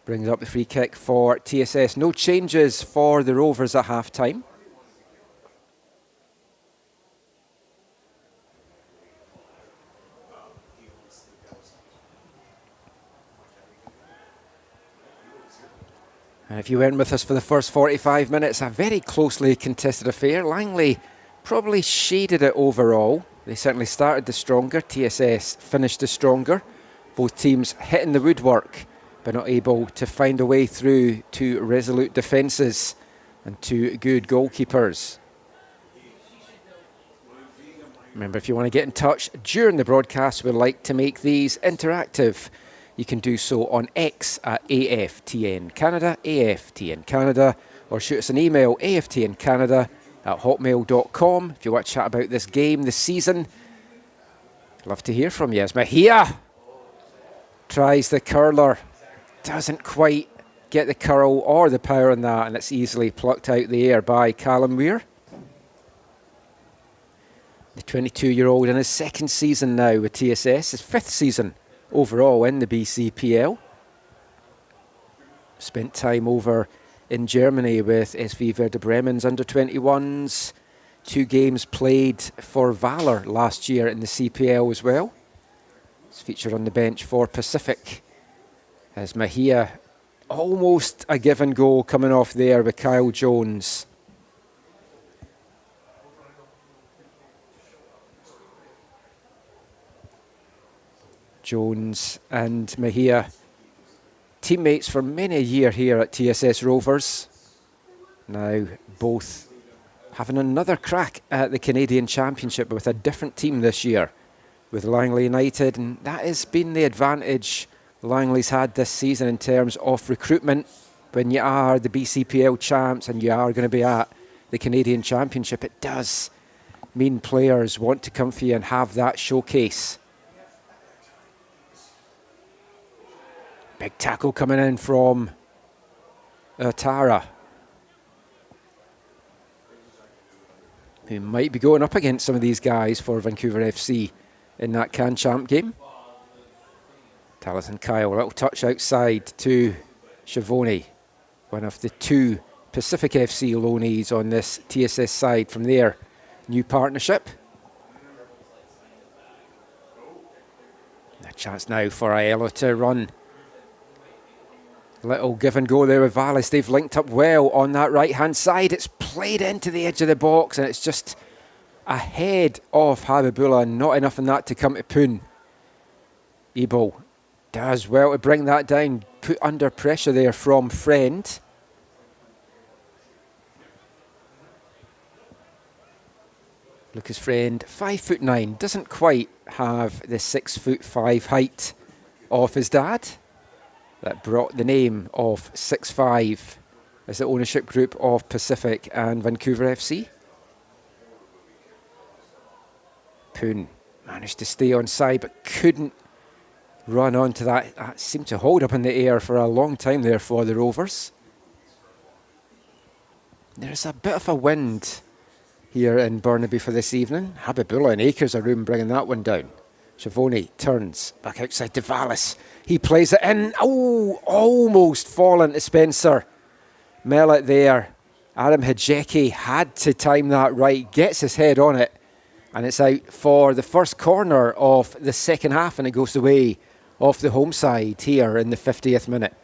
brings up the free kick for TSS. No changes for the Rovers at half-time. And if you weren't with us for the first 45 minutes, a very closely contested affair. Langley probably shaded it overall. They certainly started the stronger. TSS finished the stronger. Both teams hitting the woodwork, but not able to find a way through to resolute defences and two good goalkeepers. Remember, if you want to get in touch during the broadcast, we'd like to make these interactive. You can do so on X at AFTN Canada, or shoot us an email, aftncanada@hotmail.com. If you want to chat about this game, this season, I'd love to hear from you. As Mejia tries the curler, doesn't quite get the curl or the power on that, and it's easily plucked out the air by Callum Weir. The 22-year-old in his second season now with TSS, his fifth season overall in the BCPL. Spent time over in Germany with SV Werder Bremen's under-21s. 2 games played for Valor last year in the CPL as well. He's featured on the bench for Pacific. As Mejia, almost a give and go coming off there with Kyle Jones. Jones and Mejia, teammates for many a year here at TSS Rovers. Now both having another crack at the Canadian Championship with a different team this year with Langley United, and that has been the advantage Langley's had this season in terms of recruitment. When you are the BCPL champs and you are going to be at the Canadian Championship, it does mean players want to come for you and have that showcase. Big tackle coming in from Tara, who might be going up against some of these guys for Vancouver FC in that Can Champ game. Taliesin Kyle, a little touch outside to Schiavone, one of the 2 Pacific FC loanees on this TSS side from their new partnership. A chance now for Aiello to run. Little give and go there with Vallis. They've linked up well on that right-hand side. It's played into the edge of the box, and it's just ahead of Habibullah. Not enough in that to come to Poon. Ebo does well to bring that down, put under pressure there from Friend. Lucas Friend, 5'9", doesn't quite have the 6'5" height of his dad. That brought the name of 6'5" as the ownership group of Pacific and Vancouver FC. Poon Managed to stay on side, but couldn't run onto that. That seemed to hold up in the air for a long time there for the Rovers. There's a bit of a wind here in Burnaby for this evening. Habibullah and acres of room bringing that one down. Schiavone turns back outside to Vallis. He plays it in. Oh, almost fallen to Spencer Mellett there. Adam Hajeki had to time that right. Gets his head on it. And it's out for the first corner of the second half. And it goes the way of the home side here in the 50th minute.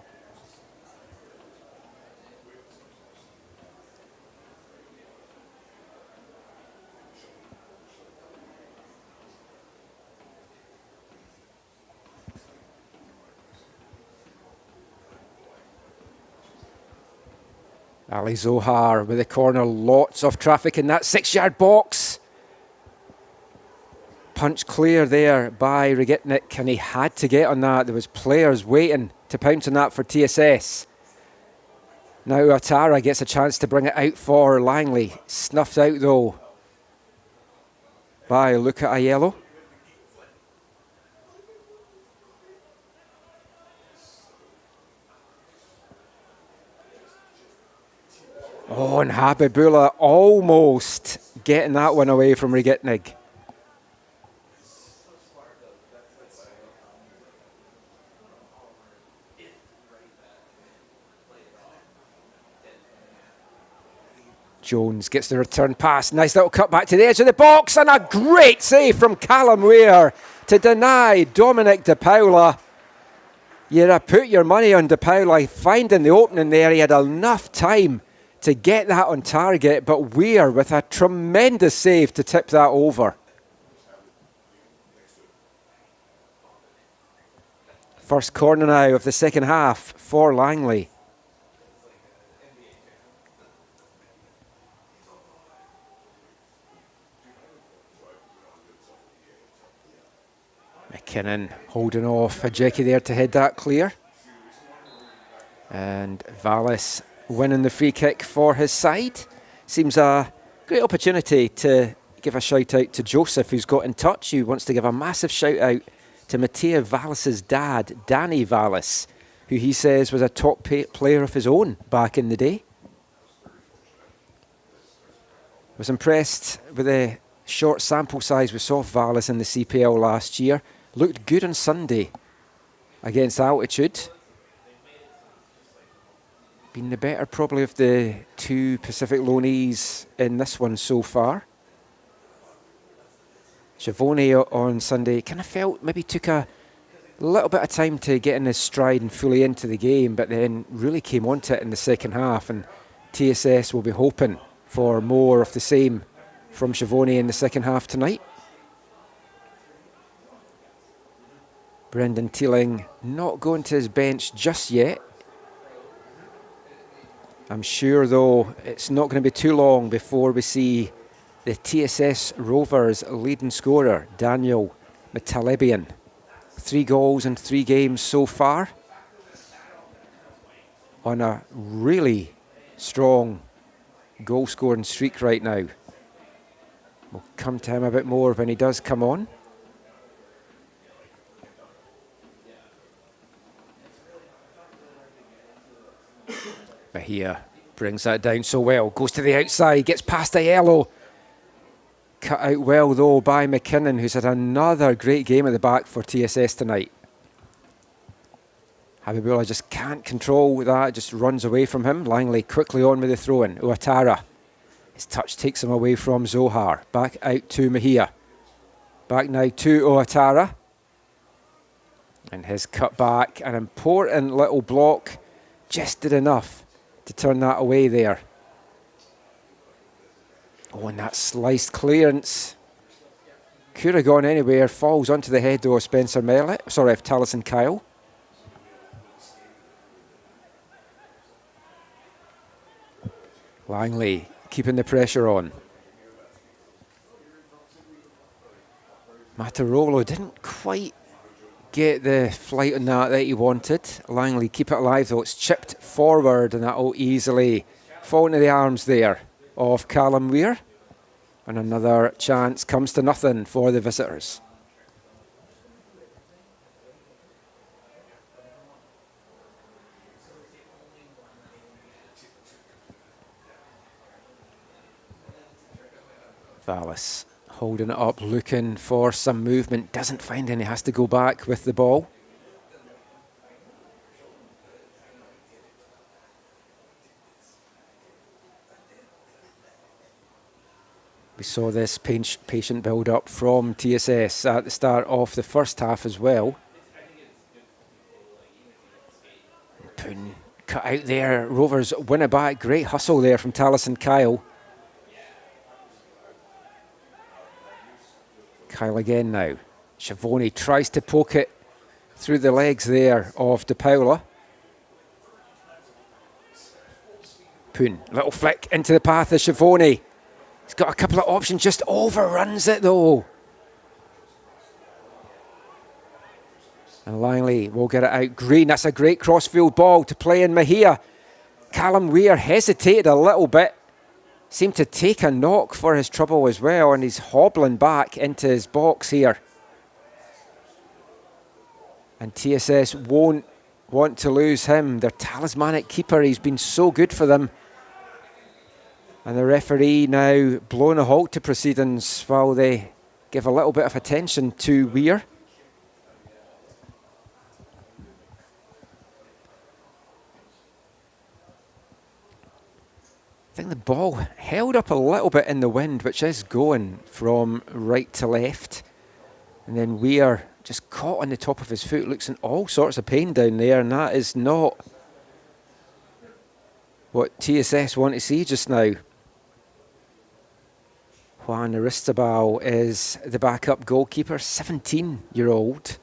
Ali Zohar with the corner, lots of traffic in that 6-yard box. Punch clear there by Regitnik, and he had to get on that. There was players waiting to pounce on that for TSS. Now Atara gets a chance to bring it out for Langley. Snuffed out though by Luca Aiello. Oh, and Habibullah almost getting that one away from Regitnig. Jones gets the return pass. Nice little cut back to the edge of the box, and a great save from Callum Weir to deny Dominic De Paula. You'd put your money on De Paula finding the opening there. He had enough time to get that on target, but Weir with a tremendous save to tip that over. First corner now of the second half for Langley. McKinnon holding off Hajeki there to head that clear. And Vallis winning the free kick for his side. Seems a great opportunity to give a shout out to Joseph, who's got in touch. He wants to give a massive shout out to Mattia Vallis's dad, Danny Vallis, who he says was a top player of his own back in the day. Was impressed with the short sample size we saw of Vallis in the CPL last year. Looked good on Sunday against Altitude. Been the better probably of the two Pacific loanees in this one so far. Schiavone on Sunday kind of felt maybe took a little bit of time to get in his stride and fully into the game, but then really came onto it in the second half, and TSS will be hoping for more of the same from Schiavone in the second half tonight. Brendan Teeling not going to his bench just yet. I'm sure, though, it's not going to be too long before we see the TSS Rovers leading scorer, Daniel Metalebian. 3 goals in 3 games so far. On a really strong goal-scoring streak right now. We'll come to him a bit more when he does come on. Bahia brings that down so well, goes to the outside, gets past Aiello. Cut out well though by McKinnon, who's had another great game at the back for TSS tonight. Habibullah just can't control that, just runs away from him. Langley quickly on with the throw-in. Ouattara, his touch takes him away from Zohar. Back out to Mejia. Back now to Ouattara. And his cut back, an important little block, just did enough to turn that away there. Oh, and that sliced clearance could have gone anywhere. Falls onto the head though of Spencer Mellett. Sorry, of Taliesin Kyle. Langley keeping the pressure on. Matarolo didn't quite get the flight on that he wanted. Langley keep it alive though. It's chipped forward and that'll easily fall into the arms there of Callum Weir. And another chance comes to nothing for the visitors. Vallis holding it up, looking for some movement, doesn't find any, has to go back with the ball. We saw this patient build-up from TSS at the start of the first half as well. Poon cut out there. Rovers win it back. Great hustle there from Tallis and Kyle. Kyle again now. Schiavone tries to poke it through the legs there of De Paula. Poon, little flick into the path of Schiavone. He's got a couple of options, just overruns it though. And Langley will get it out. Green, that's a great crossfield ball to play in Mejia. Callum Weir hesitated a little bit. Seemed to take a knock for his trouble as well, and he's hobbling back into his box here. And TSS won't want to lose him. Their talismanic keeper, he's been so good for them. And the referee now blowing a halt to proceedings while they give a little bit of attention to Weir. I think the ball held up a little bit in the wind, which is going from right to left. And then Weir just caught on the top of his foot, looks in all sorts of pain down there, and that is not what TSS want to see just now. Juan Aristobal is the backup goalkeeper, 17-year-old.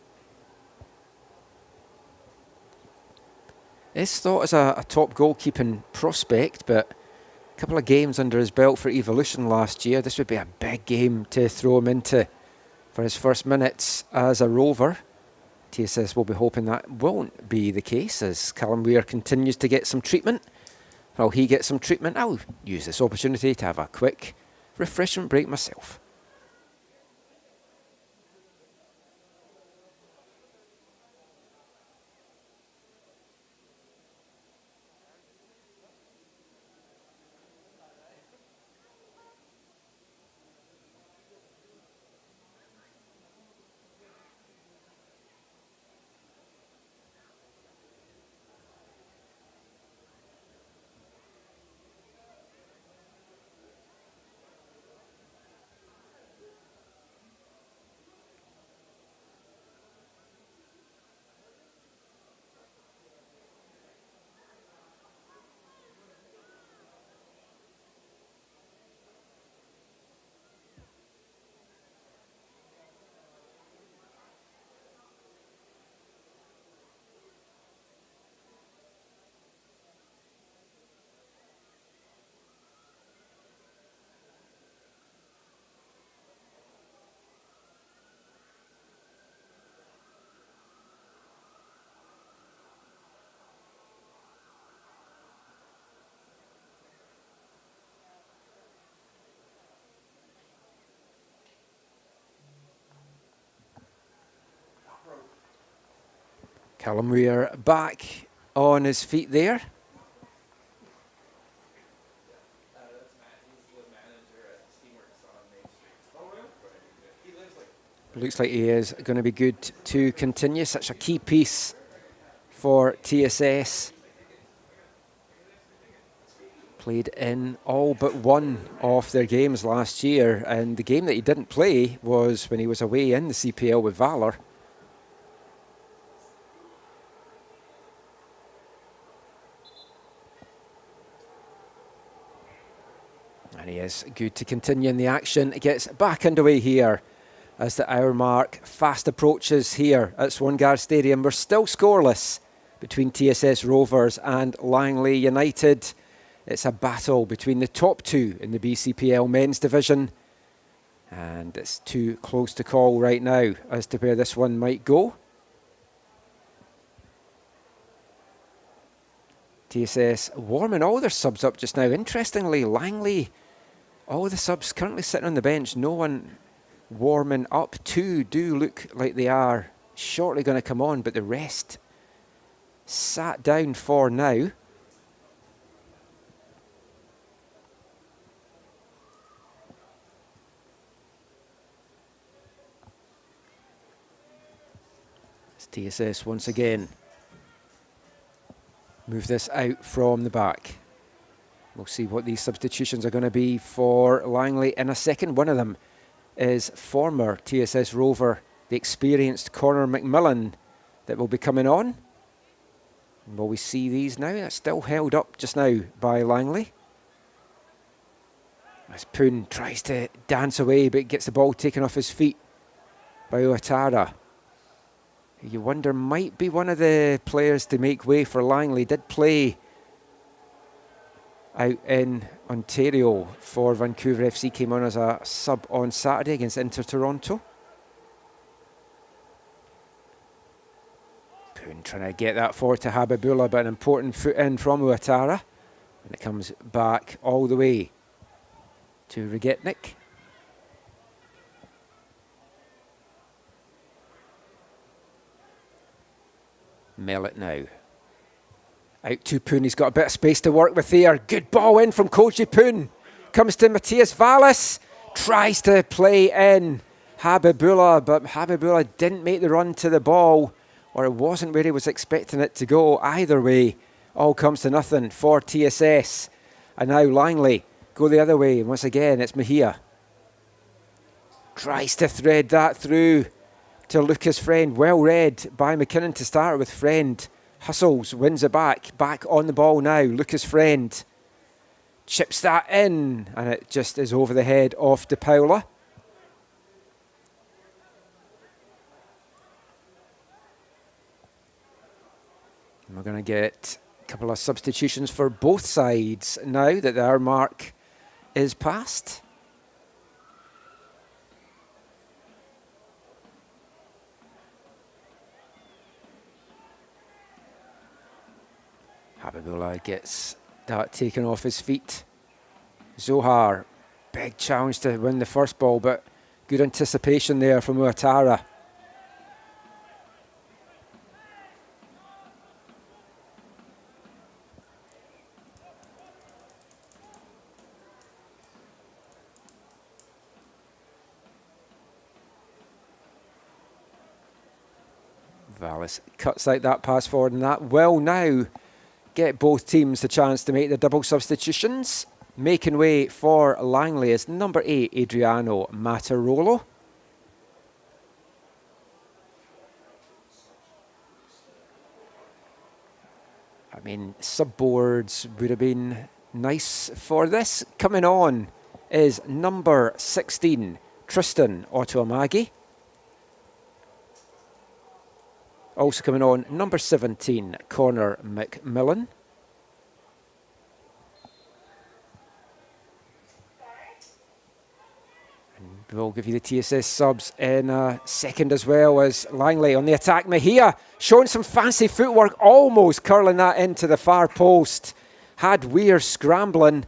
Is thought as a top goalkeeping prospect, but a couple of games under his belt for Evolution last year. This would be a big game to throw him into for his first minutes as a Rover. TSS will be hoping that won't be the case as Callum Weir continues to get some treatment. While he gets some treatment, I'll use this opportunity to have a quick refreshment break myself. Callum Weir back on his feet there. Looks like he is going to be good to continue. Such a key piece for TSS. Played in all but one of their games last year, and the game that he didn't play was when he was away in the CPL with Valor. And he is good to continue in the action. It gets back underway here as the hour mark fast approaches here at Swangard Stadium. We're still scoreless between TSS Rovers and Langley United. It's a battle between the top two in the BCPL men's division. And it's too close to call right now as to where this one might go. TSS warming all their subs up just now. Interestingly, Langley, all the subs currently sitting on the bench. No one warming up. Two do look like they are shortly going to come on, but the rest sat down for now. It's TSS once again. Move this out from the back. We'll see what these substitutions are going to be for Langley in a second. One of them is former TSS Rover, the experienced Connor McMillan, that will be coming on. Will we see these now? That's still held up just now by Langley. As Poon tries to dance away but gets the ball taken off his feet by Ouattara. You wonder, might be one of the players to make way for Langley. Did play out in Ontario for Vancouver FC, came on as a sub on Saturday against Inter Toronto. Poon trying to get that forward to Habibullah, but an important foot in from Ouattara. And it comes back all the way to Regetnik. Mellet now. Out to Poon, he's got a bit of space to work with there. Good ball in from Koji Poon. Comes to Matthias Vallis. Tries to play in Habibullah, but Habibullah didn't make the run to the ball, or it wasn't where he was expecting it to go. Either way, all comes to nothing for TSS. And now Langley go the other way. Once again, it's Mejia. Tries to thread that through to Lucas Friend. Well read by McKinnon to start with. Friend hustles, wins it back. Back on the ball now. Lucas Friend chips that in, and it just is over the head of De Paula. And we're going to get a couple of substitutions for both sides now that the hour mark is passed. Habibullah gets that taken off his feet. Zohar, big challenge to win the first ball, but good anticipation there from Ouattara. Vallis cuts out that pass forward, and that will now get both teams the chance to make their double substitutions. Making way for Langley is number 8, Adriano Matarolo. I mean, subboards would have been nice for this. Coming on is number 16, Tristan Otoamagi. Also coming on, number 17, Connor McMillan. And we'll give you the TSS subs in a second as well, as Langley on the attack. Mejia showing some fancy footwork, almost curling that into the far post. Had Weir scrambling.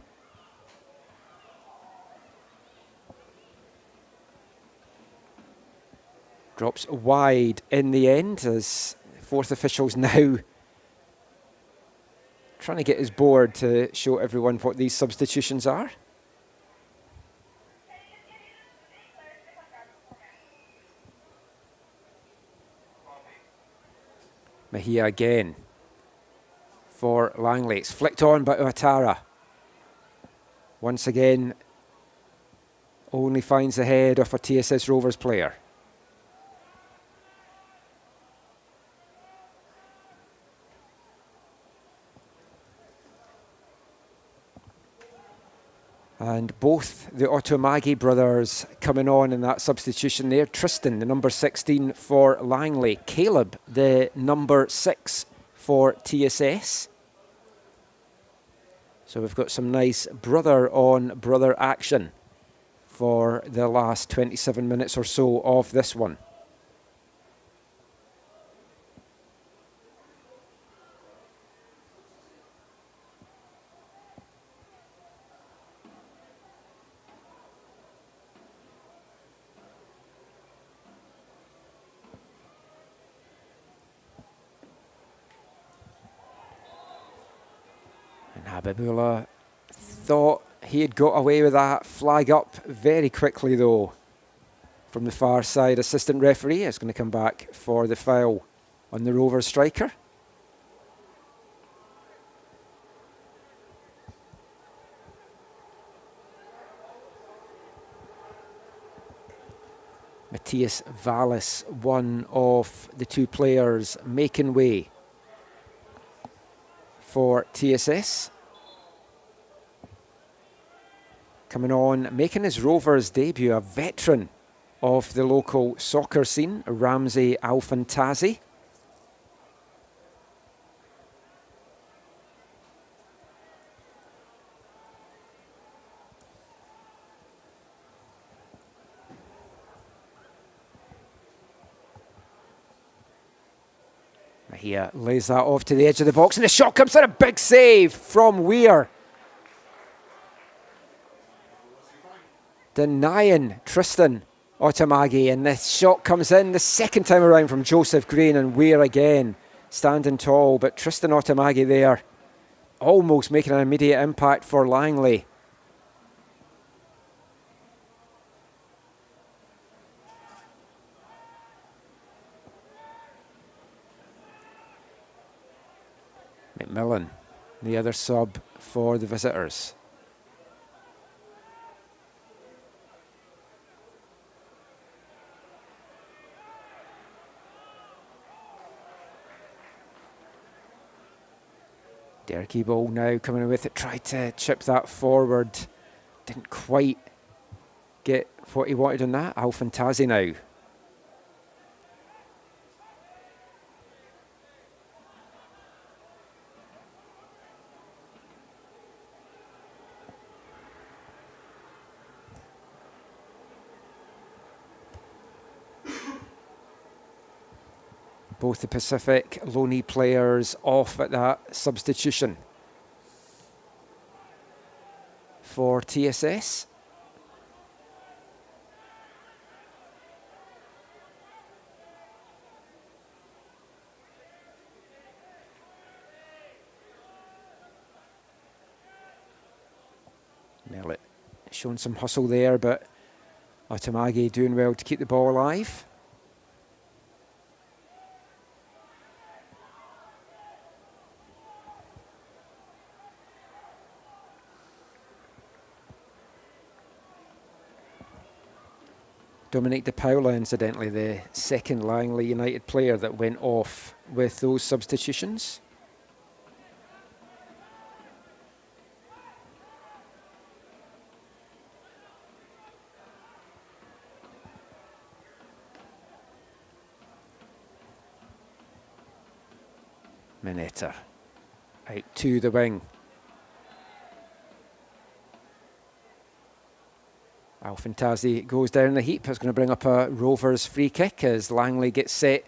Drops wide in the end, as fourth officials now trying to get his board to show everyone what these substitutions are. Mejia again for Langley. It's flicked on by Ouattara. Once again, only finds the head of a TSS Rovers player. And both the Otomagi brothers coming on in that substitution there. Tristan, the number 16 for Langley. Caleb, the number 6 for TSS. So we've got some nice brother-on-brother action for the last 27 minutes or so of this one. Habibullah thought he had got away with that. Flag up very quickly though from the far side. Assistant referee is going to come back for the foul. on the Rovers striker. Matthias Vallis, one of the two players making way for TSS. Coming on, making his Rovers debut, a veteran of the local soccer scene, Ramsey Alfantazi. Mahia lays that off to the edge of the box, and the shot comes in, a big save from Weir. Denying Tristan Otamagi, and the shot comes in the second time around from Joseph Green, and Weir again standing tall, but Tristan Otamagi there almost making an immediate impact for Langley. McMillan, the other sub for the visitors. Derek Ebol now coming in with it, tried to chip that forward. Didn't quite get what he wanted on that. Alfantazi now. Both the Pacific loanee players off at that substitution for TSS. Mellett showing some hustle there, but Otamagi doing well to keep the ball alive. Dominic De Paula, incidentally, the second Langley United player that went off with those substitutions. Mineta out to the wing. Alfantazi goes down the heap. It's going to bring up a Rovers free kick as Langley gets set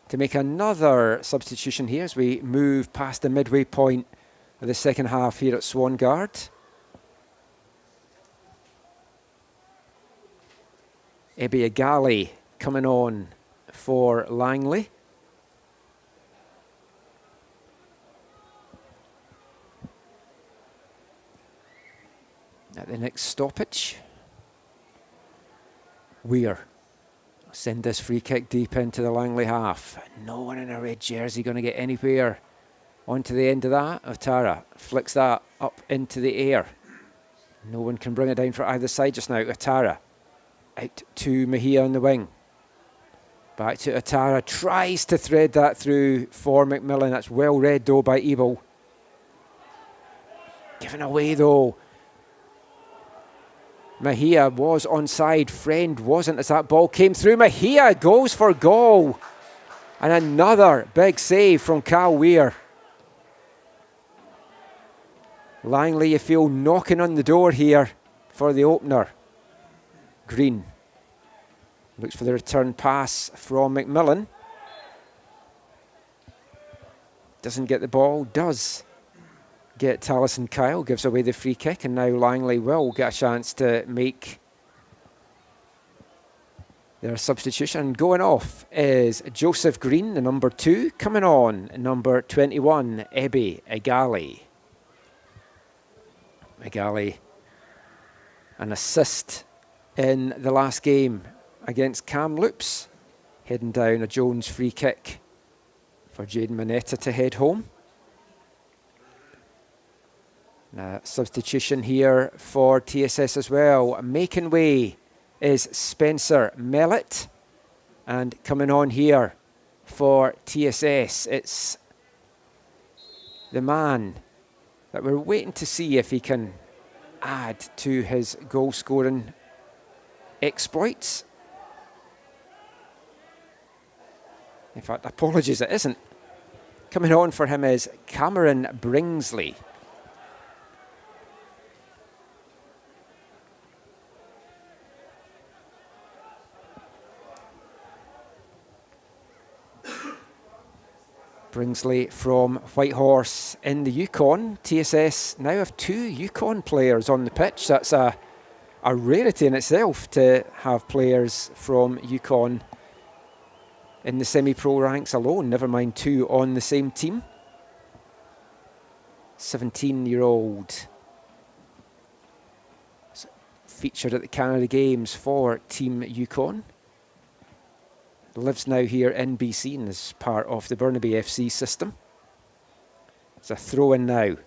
to make another substitution here as we move past the midway point of the second half here at Swangard. Ebi Agali coming on for Langley. At the next stoppage, Weir send this free kick deep into the Langley half. No one in a red jersey going to get anywhere onto the end of that. Otara flicks that up into the air. No one can bring it down for either side just now. Otara out to Mahia on the wing. Back to Otara, tries to thread that through for McMillan. That's well read though by Ebel. Given away though. Mahia was onside, Friend wasn't as that ball came through. Mahia goes for goal. And another big save from Cal Weir. Langley, you feel, knocking on the door here for the opener. Green looks for the return pass from McMillan. Doesn't get the ball, does get Taliesin Kyle, gives away the free kick, and now Langley will get a chance to make their substitution. Going off is Joseph Green, the number 2. Coming on, number 21, Ebi Agali. Agali, an assist in the last game against Kamloops, heading down a Jones free kick for Jaden Mineta to head home. Substitution here for TSS as well. Making way is Spencer Mellett. And coming on here for TSS, it's the man that we're waiting to see if he can add to his goal-scoring exploits. In fact, apologies, it isn't. Coming on for him is Cameron Bringsley. Bringsley from Whitehorse in the Yukon. TSS now have 2 Yukon players on the pitch. That's a rarity in itself to have players from Yukon in the semi-pro ranks alone, never mind 2 on the same team. 17-year-old featured at the Canada Games for Team Yukon. Lives now here in BC and is part of the Burnaby FC system. It's a throw-in now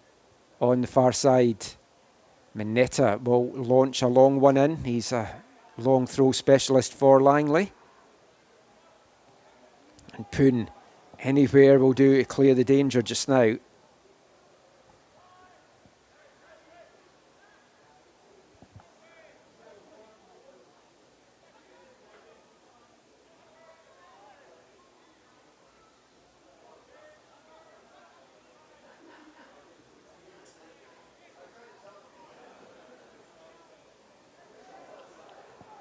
on the far side. Mineta will launch a long one in. He's a long throw specialist for Langley. And Poon anywhere will do to clear the danger just now.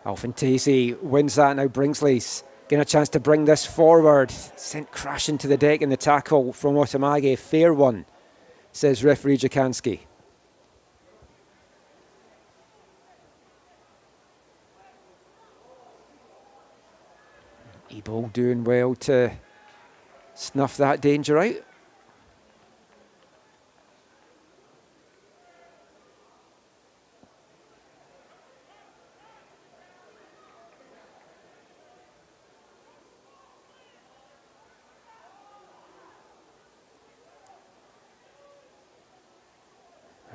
Alfantesi wins that. Now Bringsley's getting a chance to bring this forward. Sent crashing to the deck in the tackle from Otamage. Fair one, says referee Jakanski. Ebo doing well to snuff that danger out.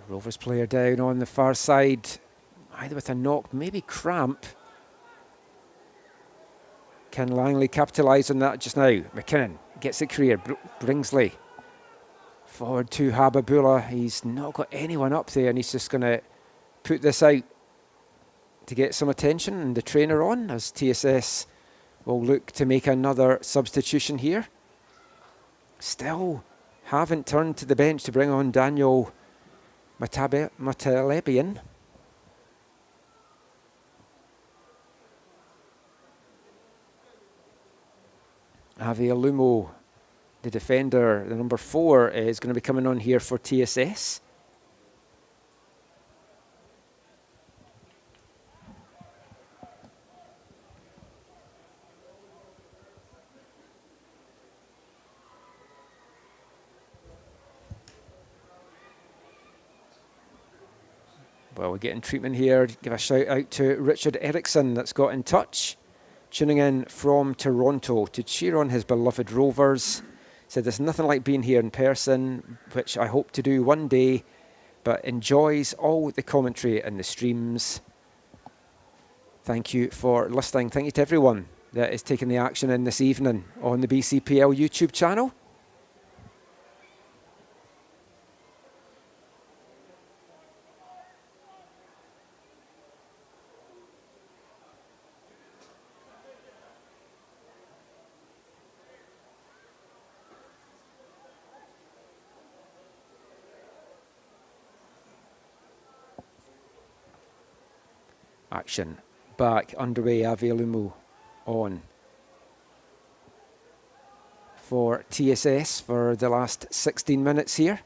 Rovers player down on the far side, either with a knock, maybe cramp. Can Langley capitalise on that just now? McKinnon gets it clear. Bringsley forward to Hababula. He's not got anyone up there and he's just going to put this out to get some attention and the trainer on, as TSS will look to make another substitution here. Still haven't turned to the bench to bring on Daniel Matalebian. Avi Alumo, the defender, the number 4, is going to be coming on here for TSS. Well, we're getting treatment here. Give a shout out to Richard Eriksson that's got in touch. Tuning in from Toronto to cheer on his beloved Rovers. Said there's nothing like being here in person, which I hope to do one day, but enjoys all the commentary and the streams. Thank you for listening. Thank you to everyone that is taking the action in this evening on the BCPL YouTube channel. Action back underway. Avialumu on for TSS for the last 16 minutes here.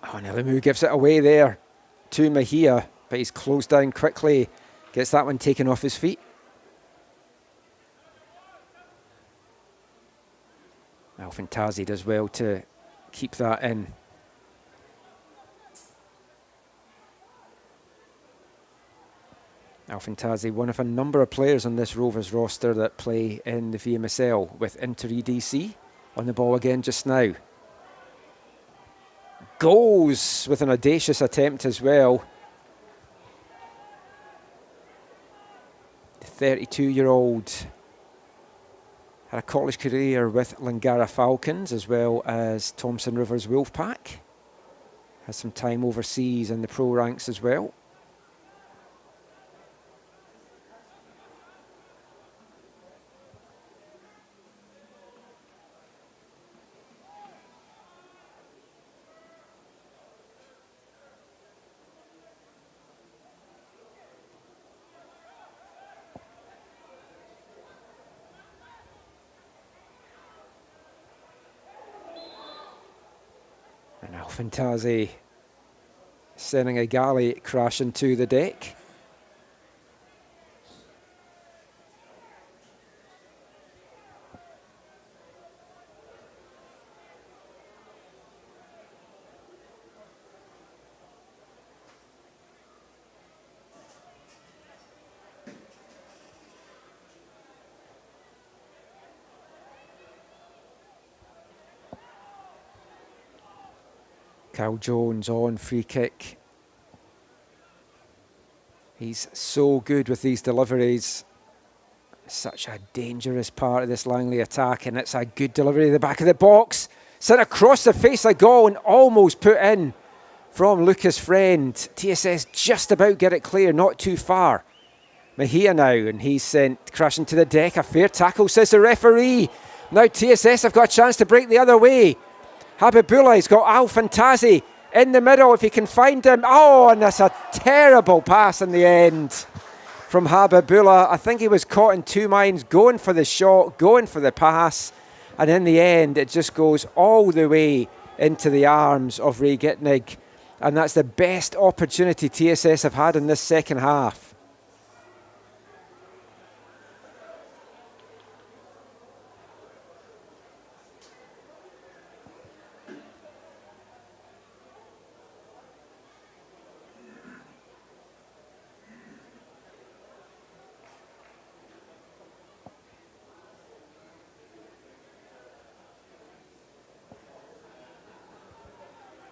Oh, Nelimu gives it away there to Mahia, but he's closed down quickly, gets that one taken off his feet. Alfantazi does well to keep that in. Alfantazi, one of a number of players on this Rovers roster that play in the VMSL, with Inter EDC on the ball again just now. Goes with an audacious attempt as well. The 32-year-old had a college career with Langara Falcons as well as Thomson Rivers Wolfpack. Has some time overseas in the pro ranks as well. And Alfantazi sending a galley crashing to the deck. Cal Jones on free kick. He's so good with these deliveries. Such a dangerous part of this Langley attack, and it's a good delivery at the back of the box. Sent across the face of goal and almost put in from Lucas Friend. TSS just about get it clear, not too far. Mejia now, and he's sent crashing to the deck. A fair tackle, says the referee. Now TSS have got a chance to break the other way. Habibullah, he's got Alfantazi in the middle if he can find him. Oh, and that's a terrible pass in the end from Habibullah. I think he was caught in two minds, going for the shot, going for the pass, and in the end it just goes all the way into the arms of Ray Gitnig, and that's the best opportunity TSS have had in this second half.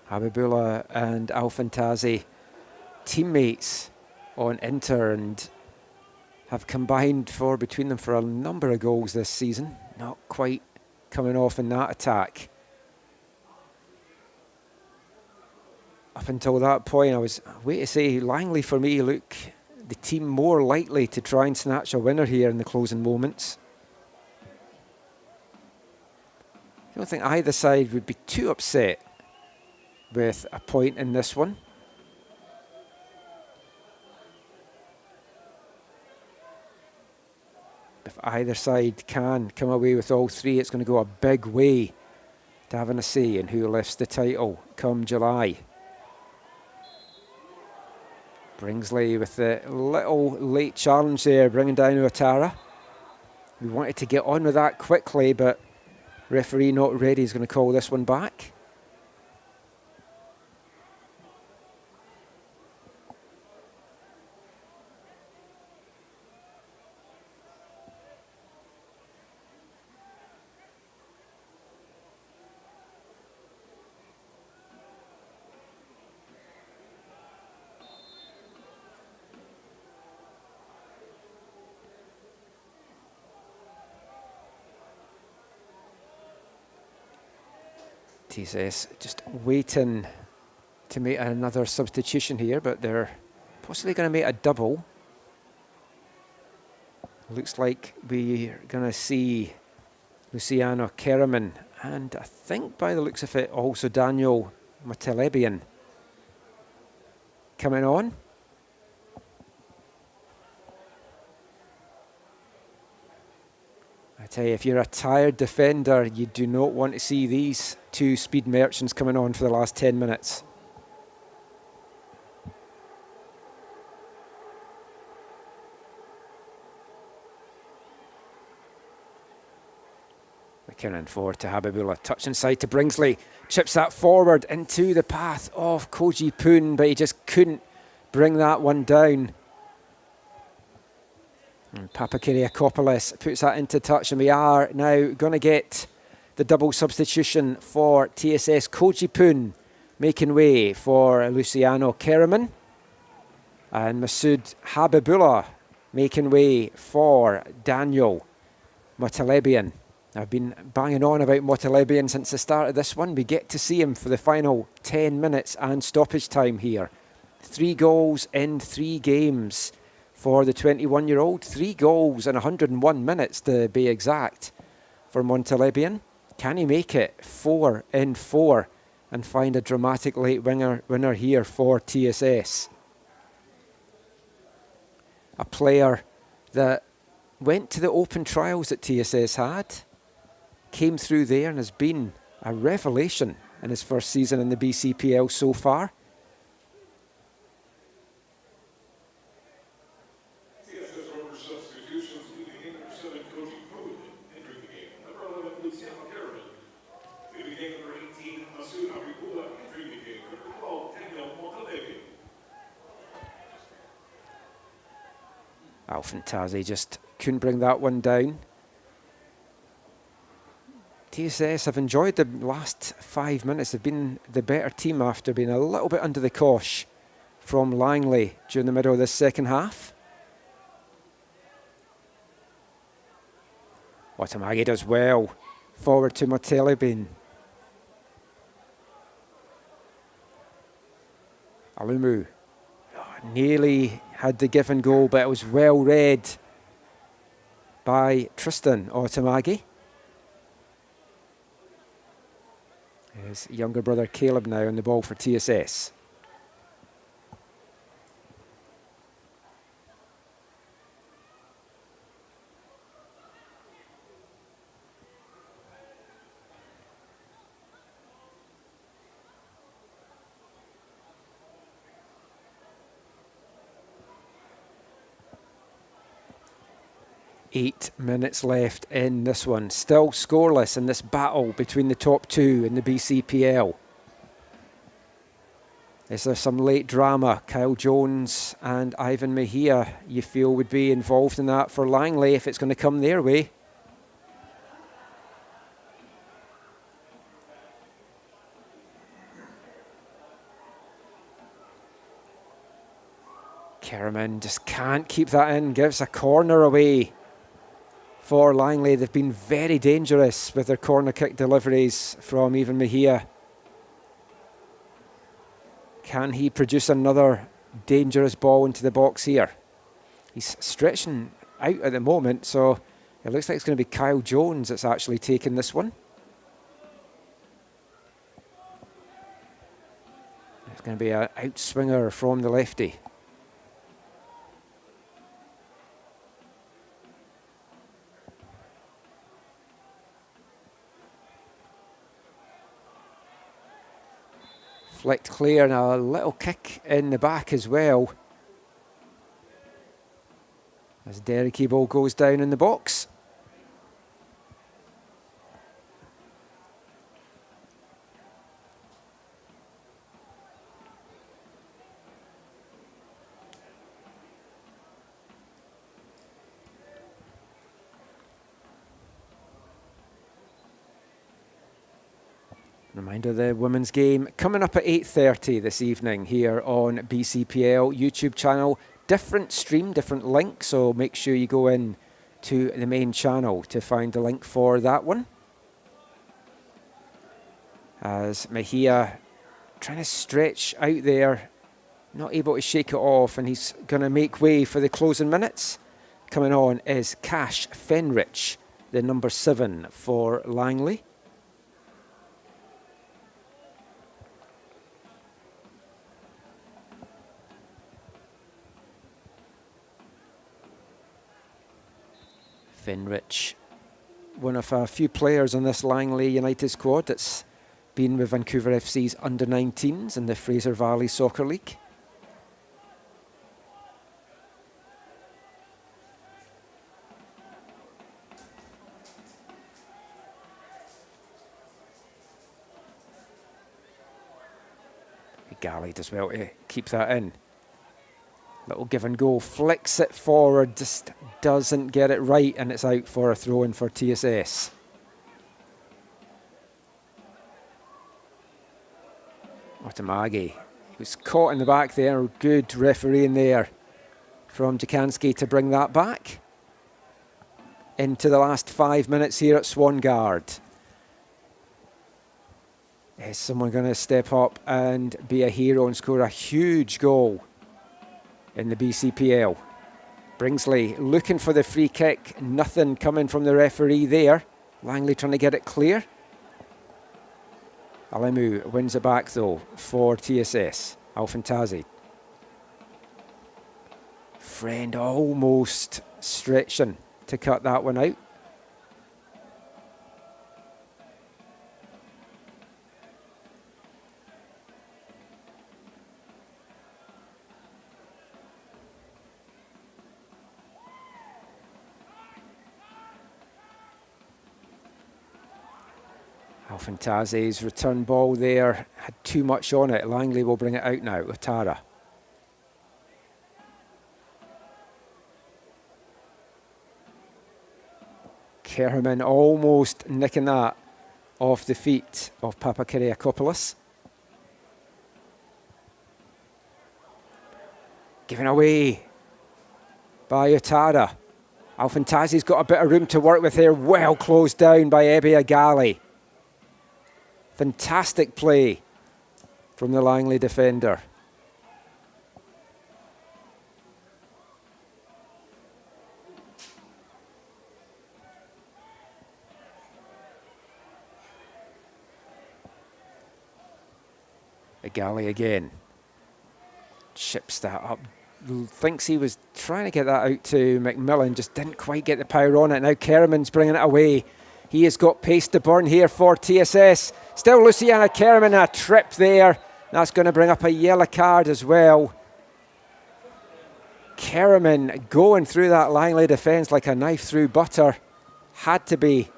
Habibullah and Alfantazi, teammates on Inter, and have combined for between them for a number of goals this season. Not quite coming off in that attack. Up until that point, I was waiting to say Langley for me look the team more likely to try and snatch a winner here in the closing moments. I don't think either side would be too upset with a point in this one. If either side can come away with all three, it's going to go a big way to having a say in who lifts the title come July. Bringsley with the little late challenge there, bringing down Ouattara. We wanted to get on with that quickly, but referee not ready is going to call this one back. TSS just waiting to make another substitution here, but they're possibly going to make a double. Looks like we're going to see Luciano Keraman, and I think by the looks of it also Daniel Matelebian coming on. I tell you, if you're a tired defender, you do not want to see these two speed merchants coming on for the last 10 minutes. Kieran forward to Habibullah, touch inside to Bringsley, chips that forward into the path of Koji Poon, but he just couldn't bring that one down. And Papakiriakopoulos puts that into touch, and we are now going to get the double substitution for TSS. Koji Poon making way for Luciano Keraman, and Masood Habibullah making way for Daniel Motalebian. I've been banging on about Motalebian since the start of this one. We get to see him for the final 10 minutes and stoppage time here. 3 goals in 3 games for the 21-year-old. 3 goals in 101 minutes to be exact for Motalebian. Can he make it 4 in 4 and find a dramatic late winner here for TSS? A player that went to the open trials that TSS had, came through there and has been a revelation in his first season in the BCPL so far. TSS Rovers substitutions leading number 7, Koji Poon, entering the game. Number 11, Luciano Keraman. Leading game number 18, Masood Habibullah, entering the game. Number 12, Daniel Motalebian. Alfantazi just couldn't bring that one down. TSS have enjoyed the last 5 minutes. They've been the better team after being a little bit under the cosh from Langley during the middle of this second half. Watamagi does well. Forward to Motalebian. Alumu nearly had the give and go, but it was well read by Tristan Otamagi. His younger brother Caleb now on the ball for TSS. Eight minutes left in this one. Still scoreless in this battle between the top 2 in the BCPL. Is there some late drama? Kyle Jones and Ivan Mejia, you feel, would be involved in that for Langley if it's going to come their way. Keraman just can't keep that in, gives a corner away for Langley. They've been very dangerous with their corner kick deliveries from Ivan Mejia. Can he produce another dangerous ball into the box here? He's stretching out at the moment, so it looks like it's going to be Kyle Jones that's actually taking this one. It's going to be an outswinger from the lefty. Flicked clear and a little kick in the back as well, as Derek Ebel goes down in the box. Reminder, the women's game coming up at 8:30 this evening here on BCPL YouTube channel. Different stream, different link, so make sure you go in to the main channel to find the link for that one. As Mejia trying to stretch out there, not able to shake it off, and he's going to make way for the closing minutes. Coming on is Cash Fenrich, the number 7 for Langley. Fenrich, one of a few players on this Langley United squad that's been with Vancouver FC's under-19s in the Fraser Valley Soccer League. Galley does well to keep that in. Little give and go, flicks it forward, just doesn't get it right, and it's out for a throw-in for TSS. Otamagi, he was caught in the back there. Good refereeing there from Jakanski to bring that back. Into the last 5 minutes here at Swangard. Is someone going to step up and be a hero and score a huge goal in the BCPL? Bringsley looking for the free kick. Nothing coming from the referee there. Langley trying to get it clear. Alimu wins it back though for TSS. Alfantazi. Friend almost stretching to cut that one out. Alfantazi's return ball there had too much on it. Langley will bring it out now. Otara. Kerman almost nicking that off the feet of Papakiriakopoulos. Given away by Otara. Alfantazi's got a bit of room to work with here. Well closed down by Ebe Agali. Fantastic play from the Langley defender. Agali again. Chips that up. Thinks he was trying to get that out to McMillan. Just didn't quite get the power on it. Now Kerriman's bringing it away. He has got pace to burn here for TSS. Still Luciana Kerriman, a trip there. That's going to bring up a yellow card as well. Kerriman going through that Langley defence like a knife through butter. Had to be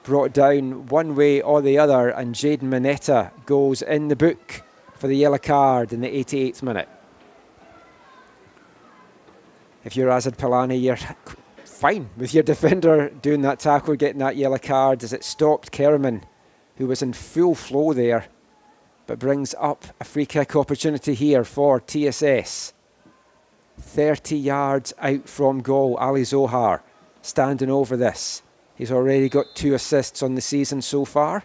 brought down one way or the other, and Jaden Mineta goes in the book for the yellow card in the 88th minute. If you're Azad Palani, you're fine with your defender doing that tackle, getting that yellow card, as it stopped Kerriman, who was in full flow there, but brings up a free kick opportunity here for TSS. 30 yards out from goal, Ali Zohar standing over this. He's already got 2 assists on the season so far.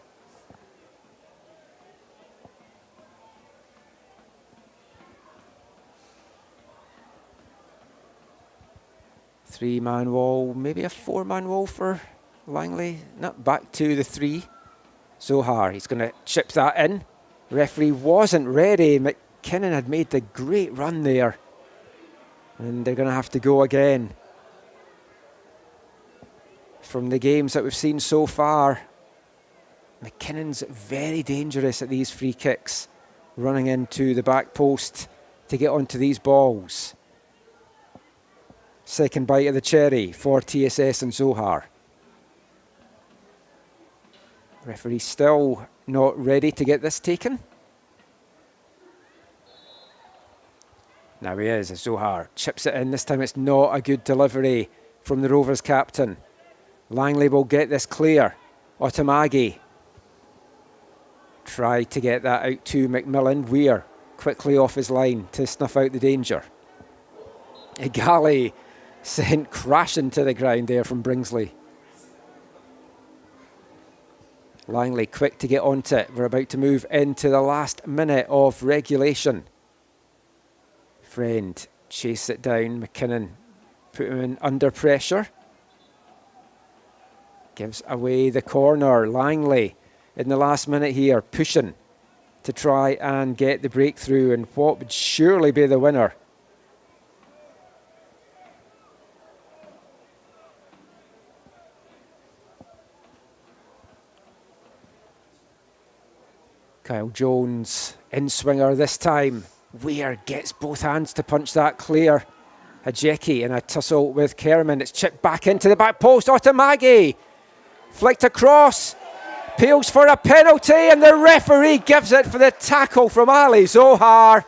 Three-man wall, maybe a 4-man wall for Langley. Not back to the 3. Zohar, he's going to chip that in. Referee wasn't ready. McKinnon had made the great run there. And they're going to have to go again. From the games that we've seen so far, McKinnon's very dangerous at these free kicks, running into the back post to get onto these balls. Second bite of the cherry for TSS and Zohar. Referee still not ready to get this taken. Now he is, as Zohar chips it in. This time it's not a good delivery from the Rovers captain. Langley will get this clear. Otamagi tried to get that out to McMillan. Weir quickly off his line to snuff out the danger. Igali sent crashing to the ground there from Bringsley. Langley quick to get onto it. We're about to move into the last minute of regulation. Friend chase it down. McKinnon put him in under pressure. Gives away the corner. Langley in the last minute here pushing to try and get the breakthrough, and what would surely be the winner. Kyle Jones in swinger this time. Weir gets both hands to punch that clear. Hajeki in a tussle with Kerman. It's chipped back into the back post. Otamagi flicked across. Appeals for a penalty, and the referee gives it for the tackle from Ali Zohar.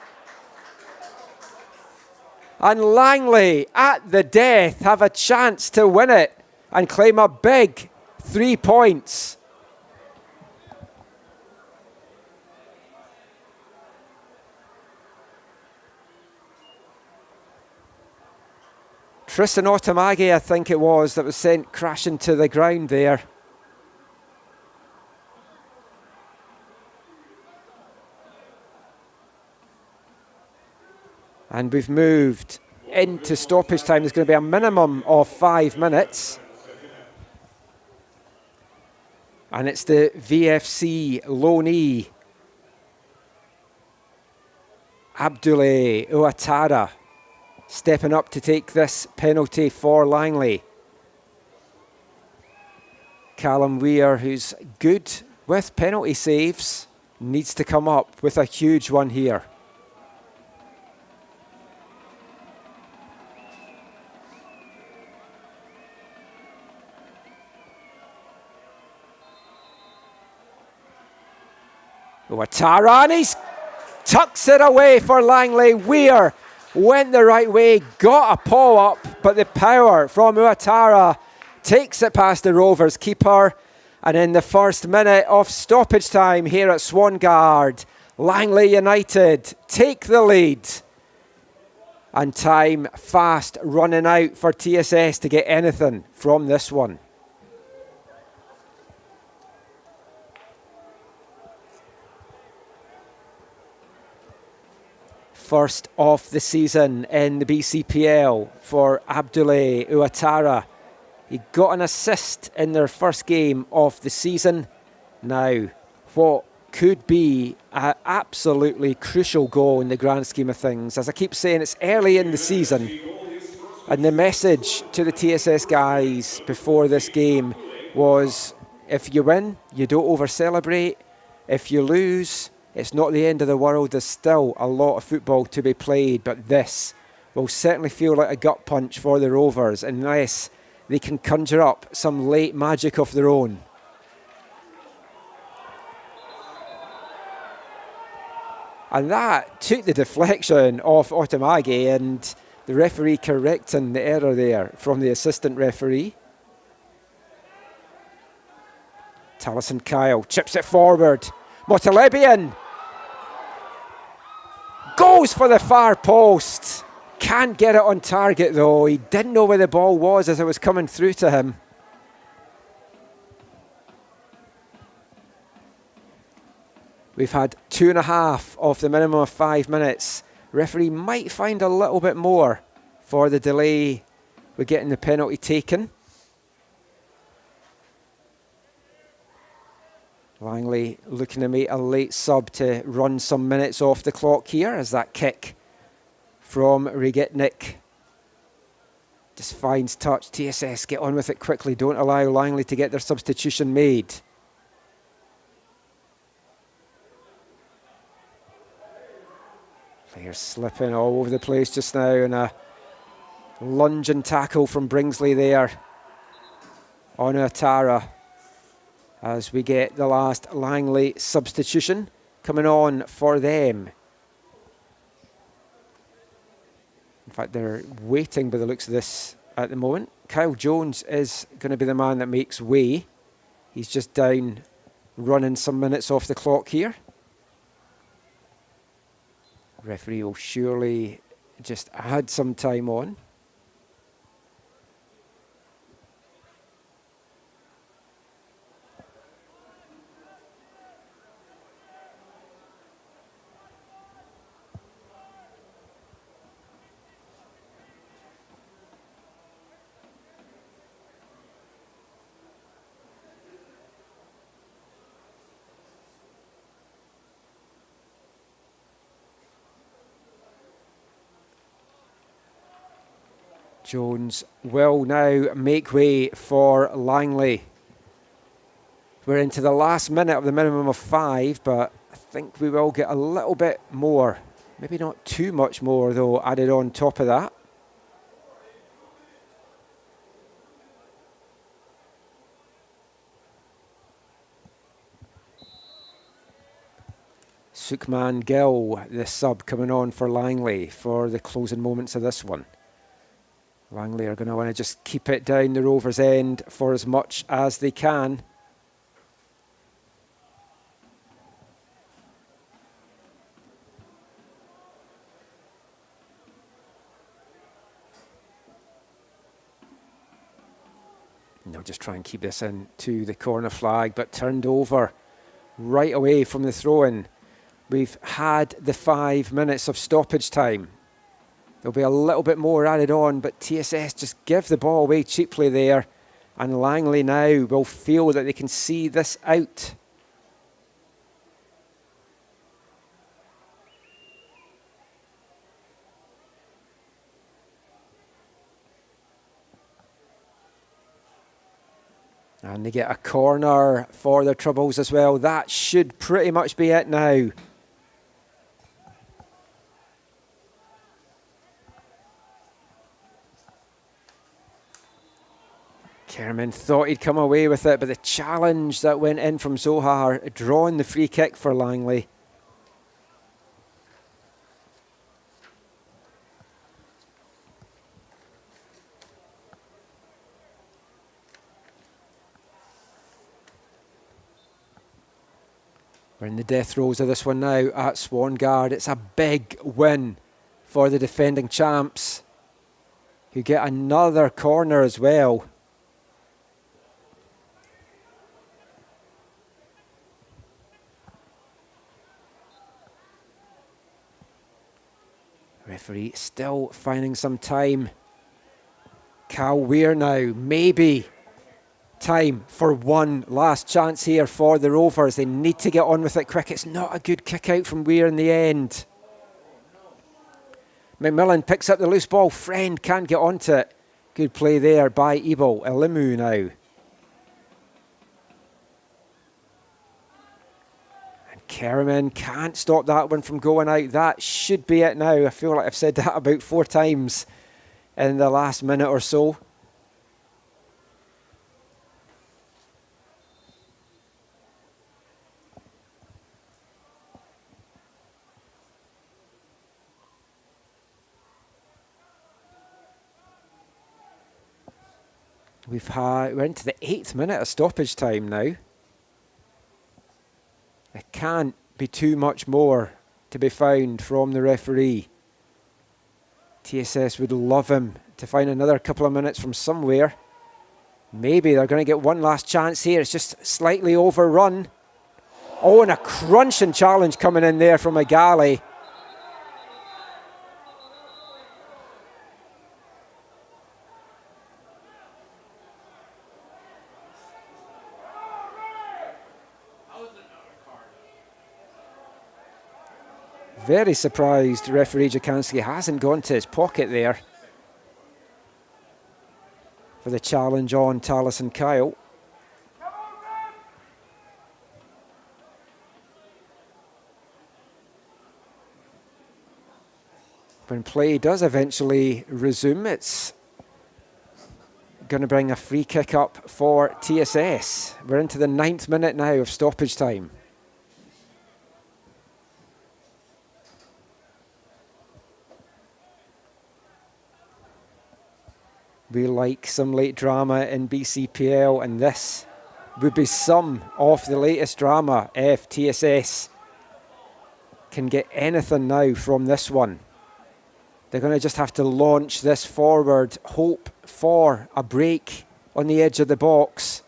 And Langley, at the death, have a chance to win it and claim a big 3 points. Tristan Otamage, I think it was, that was sent crashing to the ground there. And we've moved into stoppage time. There's going to be a minimum of 5 minutes. And it's the VFC loanee, Abdoulaye Ouattara, stepping up to take this penalty for Langley. Callum Weir, who's good with penalty saves, needs to come up with a huge one here. Ouattara, and he tucks it away for Langley. Weir went the right way, got a paw up, but the power from Ouattara takes it past the Rovers keeper. And in the first minute of stoppage time here at Swangard, Langley United take the lead. And time fast running out for TSS to get anything from this one. First of the season in the BCPL for Abdoulaye Ouattara. He got an assist in their first game of the season. Now, what could be an absolutely crucial goal in the grand scheme of things. As I keep saying, it's early in the season. And the message to the TSS guys before this game was, if you win, you don't over-celebrate. If you lose, it's not the end of the world. There's still a lot of football to be played, but this will certainly feel like a gut punch for the Rovers unless they can conjure up some late magic of their own. And that took the deflection off Otamage, and the referee correcting the error there from the assistant referee. Taliesin Kyle chips it forward. Motalebian goes for the far post. Can't get it on target though. He didn't know where the ball was as it was coming through to him. We've had 2.5 of the minimum of 5 minutes. Referee might find a little bit more for the delay with getting the penalty taken. Langley looking to make a late sub to run some minutes off the clock here as that kick from Regitnik just finds touch. TSS get on with it quickly. Don't allow Langley to get their substitution made. Players slipping all over the place just now, and a lunging tackle from Bringsley there on Ouattara as we get the last Langley substitution coming on for them. In fact, they're waiting by the looks of this at the moment. Kyle Jones is going to be the man that makes way. He's just down running some minutes off the clock here. Referee will surely just add some time on. Jones will now make way for Langley. We're into the last minute of the minimum of 5, but I think we will get a little bit more. Maybe not too much more, though, added on top of that. Sukhman Gill, the sub, coming on for Langley for the closing moments of this one. Langley are going to want to just keep it down the Rovers' end for as much as they can. And they'll just try and keep this in to the corner flag, but turned over right away from the throw-in. We've had the 5 minutes of stoppage time. There'll be a little bit more added on, but TSS just give the ball away cheaply there. And Langley now will feel that they can see this out. And they get a corner for their troubles as well. That should pretty much be it now. Kerman thought he'd come away with it, but the challenge that went in from Zohar, drawing the free kick for Langley. We're in the death throes of this one now at Swangard. It's a big win for the defending champs, who get another corner as well. Referee still finding some time. Cal Weir now, maybe time for one last chance here for the Rovers. They need to get on with it quick. It's not a good kick out from Weir in the end. McMillan picks up the loose ball. Friend can't get onto it. Good play there by Ebel. Elimu now. And Kerriman can't stop that one from going out. That should be it now. I feel like I've said that about 4 times in the last minute or so. We're into the 8th minute of stoppage time now. There can't be too much more to be found from the referee. TSS would love him to find another couple of minutes from somewhere. Maybe they're going to get one last chance here. It's just slightly overrun. Oh, and a crunching challenge coming in there from Agali. Very surprised referee Jakanski hasn't gone to his pocket there for the challenge on Tallis and Kyle. When play does eventually resume, it's going to bring a free kick up for TSS. We're into the 9th minute now of stoppage time. We like some late drama in BCPL, and this would be some of the latest drama if TSS can get anything now from this one. They're going to just have to launch this forward, hope for a break on the edge of the box.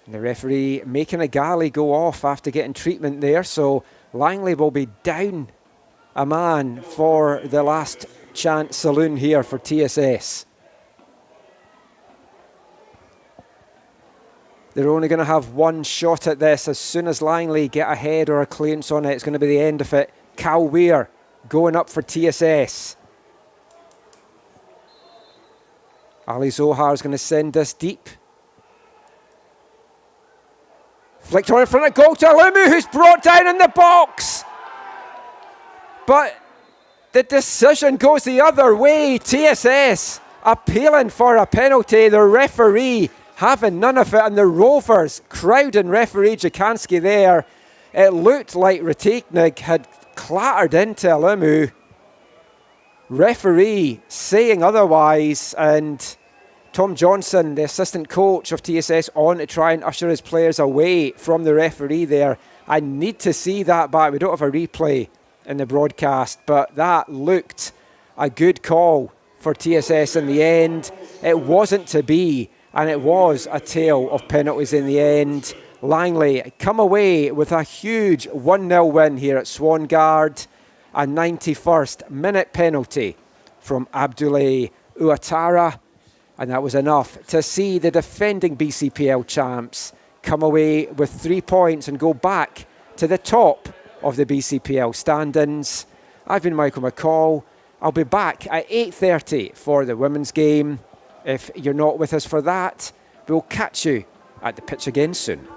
The referee making Agali go off after getting treatment there, so Langley will be down a man for the last chance saloon here for TSS. They're only going to have one shot at this. As soon as Langley get a head or a clearance on it, it's going to be the end of it. Cal Weir going up for TSS. Ali Zohar is going to send this deep. Flicked on in front of goal to Alumu, who's brought down in the box. But the decision goes the other way. TSS appealing for a penalty. The referee having none of it, and the Rovers crowding referee Jakanski there. It looked like Rateknik had clattered into Alimu. Referee saying otherwise, and Tom Johnson, the assistant coach of TSS, on to try and usher his players away from the referee there. I need to see that back. We don't have a replay in the broadcast, but that looked a good call for TSS in the end. It wasn't to be, and it was a tale of penalties in the end. Langley come away with a huge 1-0 win here at Swangard. A 91st minute penalty from Abdoulaye Ouattara, and that was enough to see the defending BCPL champs come away with 3 points and go back to the top of the BCPL standings. I've been Michael McCall. I'll be back at 8:30 for the women's game. If you're not with us for that, we'll catch you at the pitch again soon.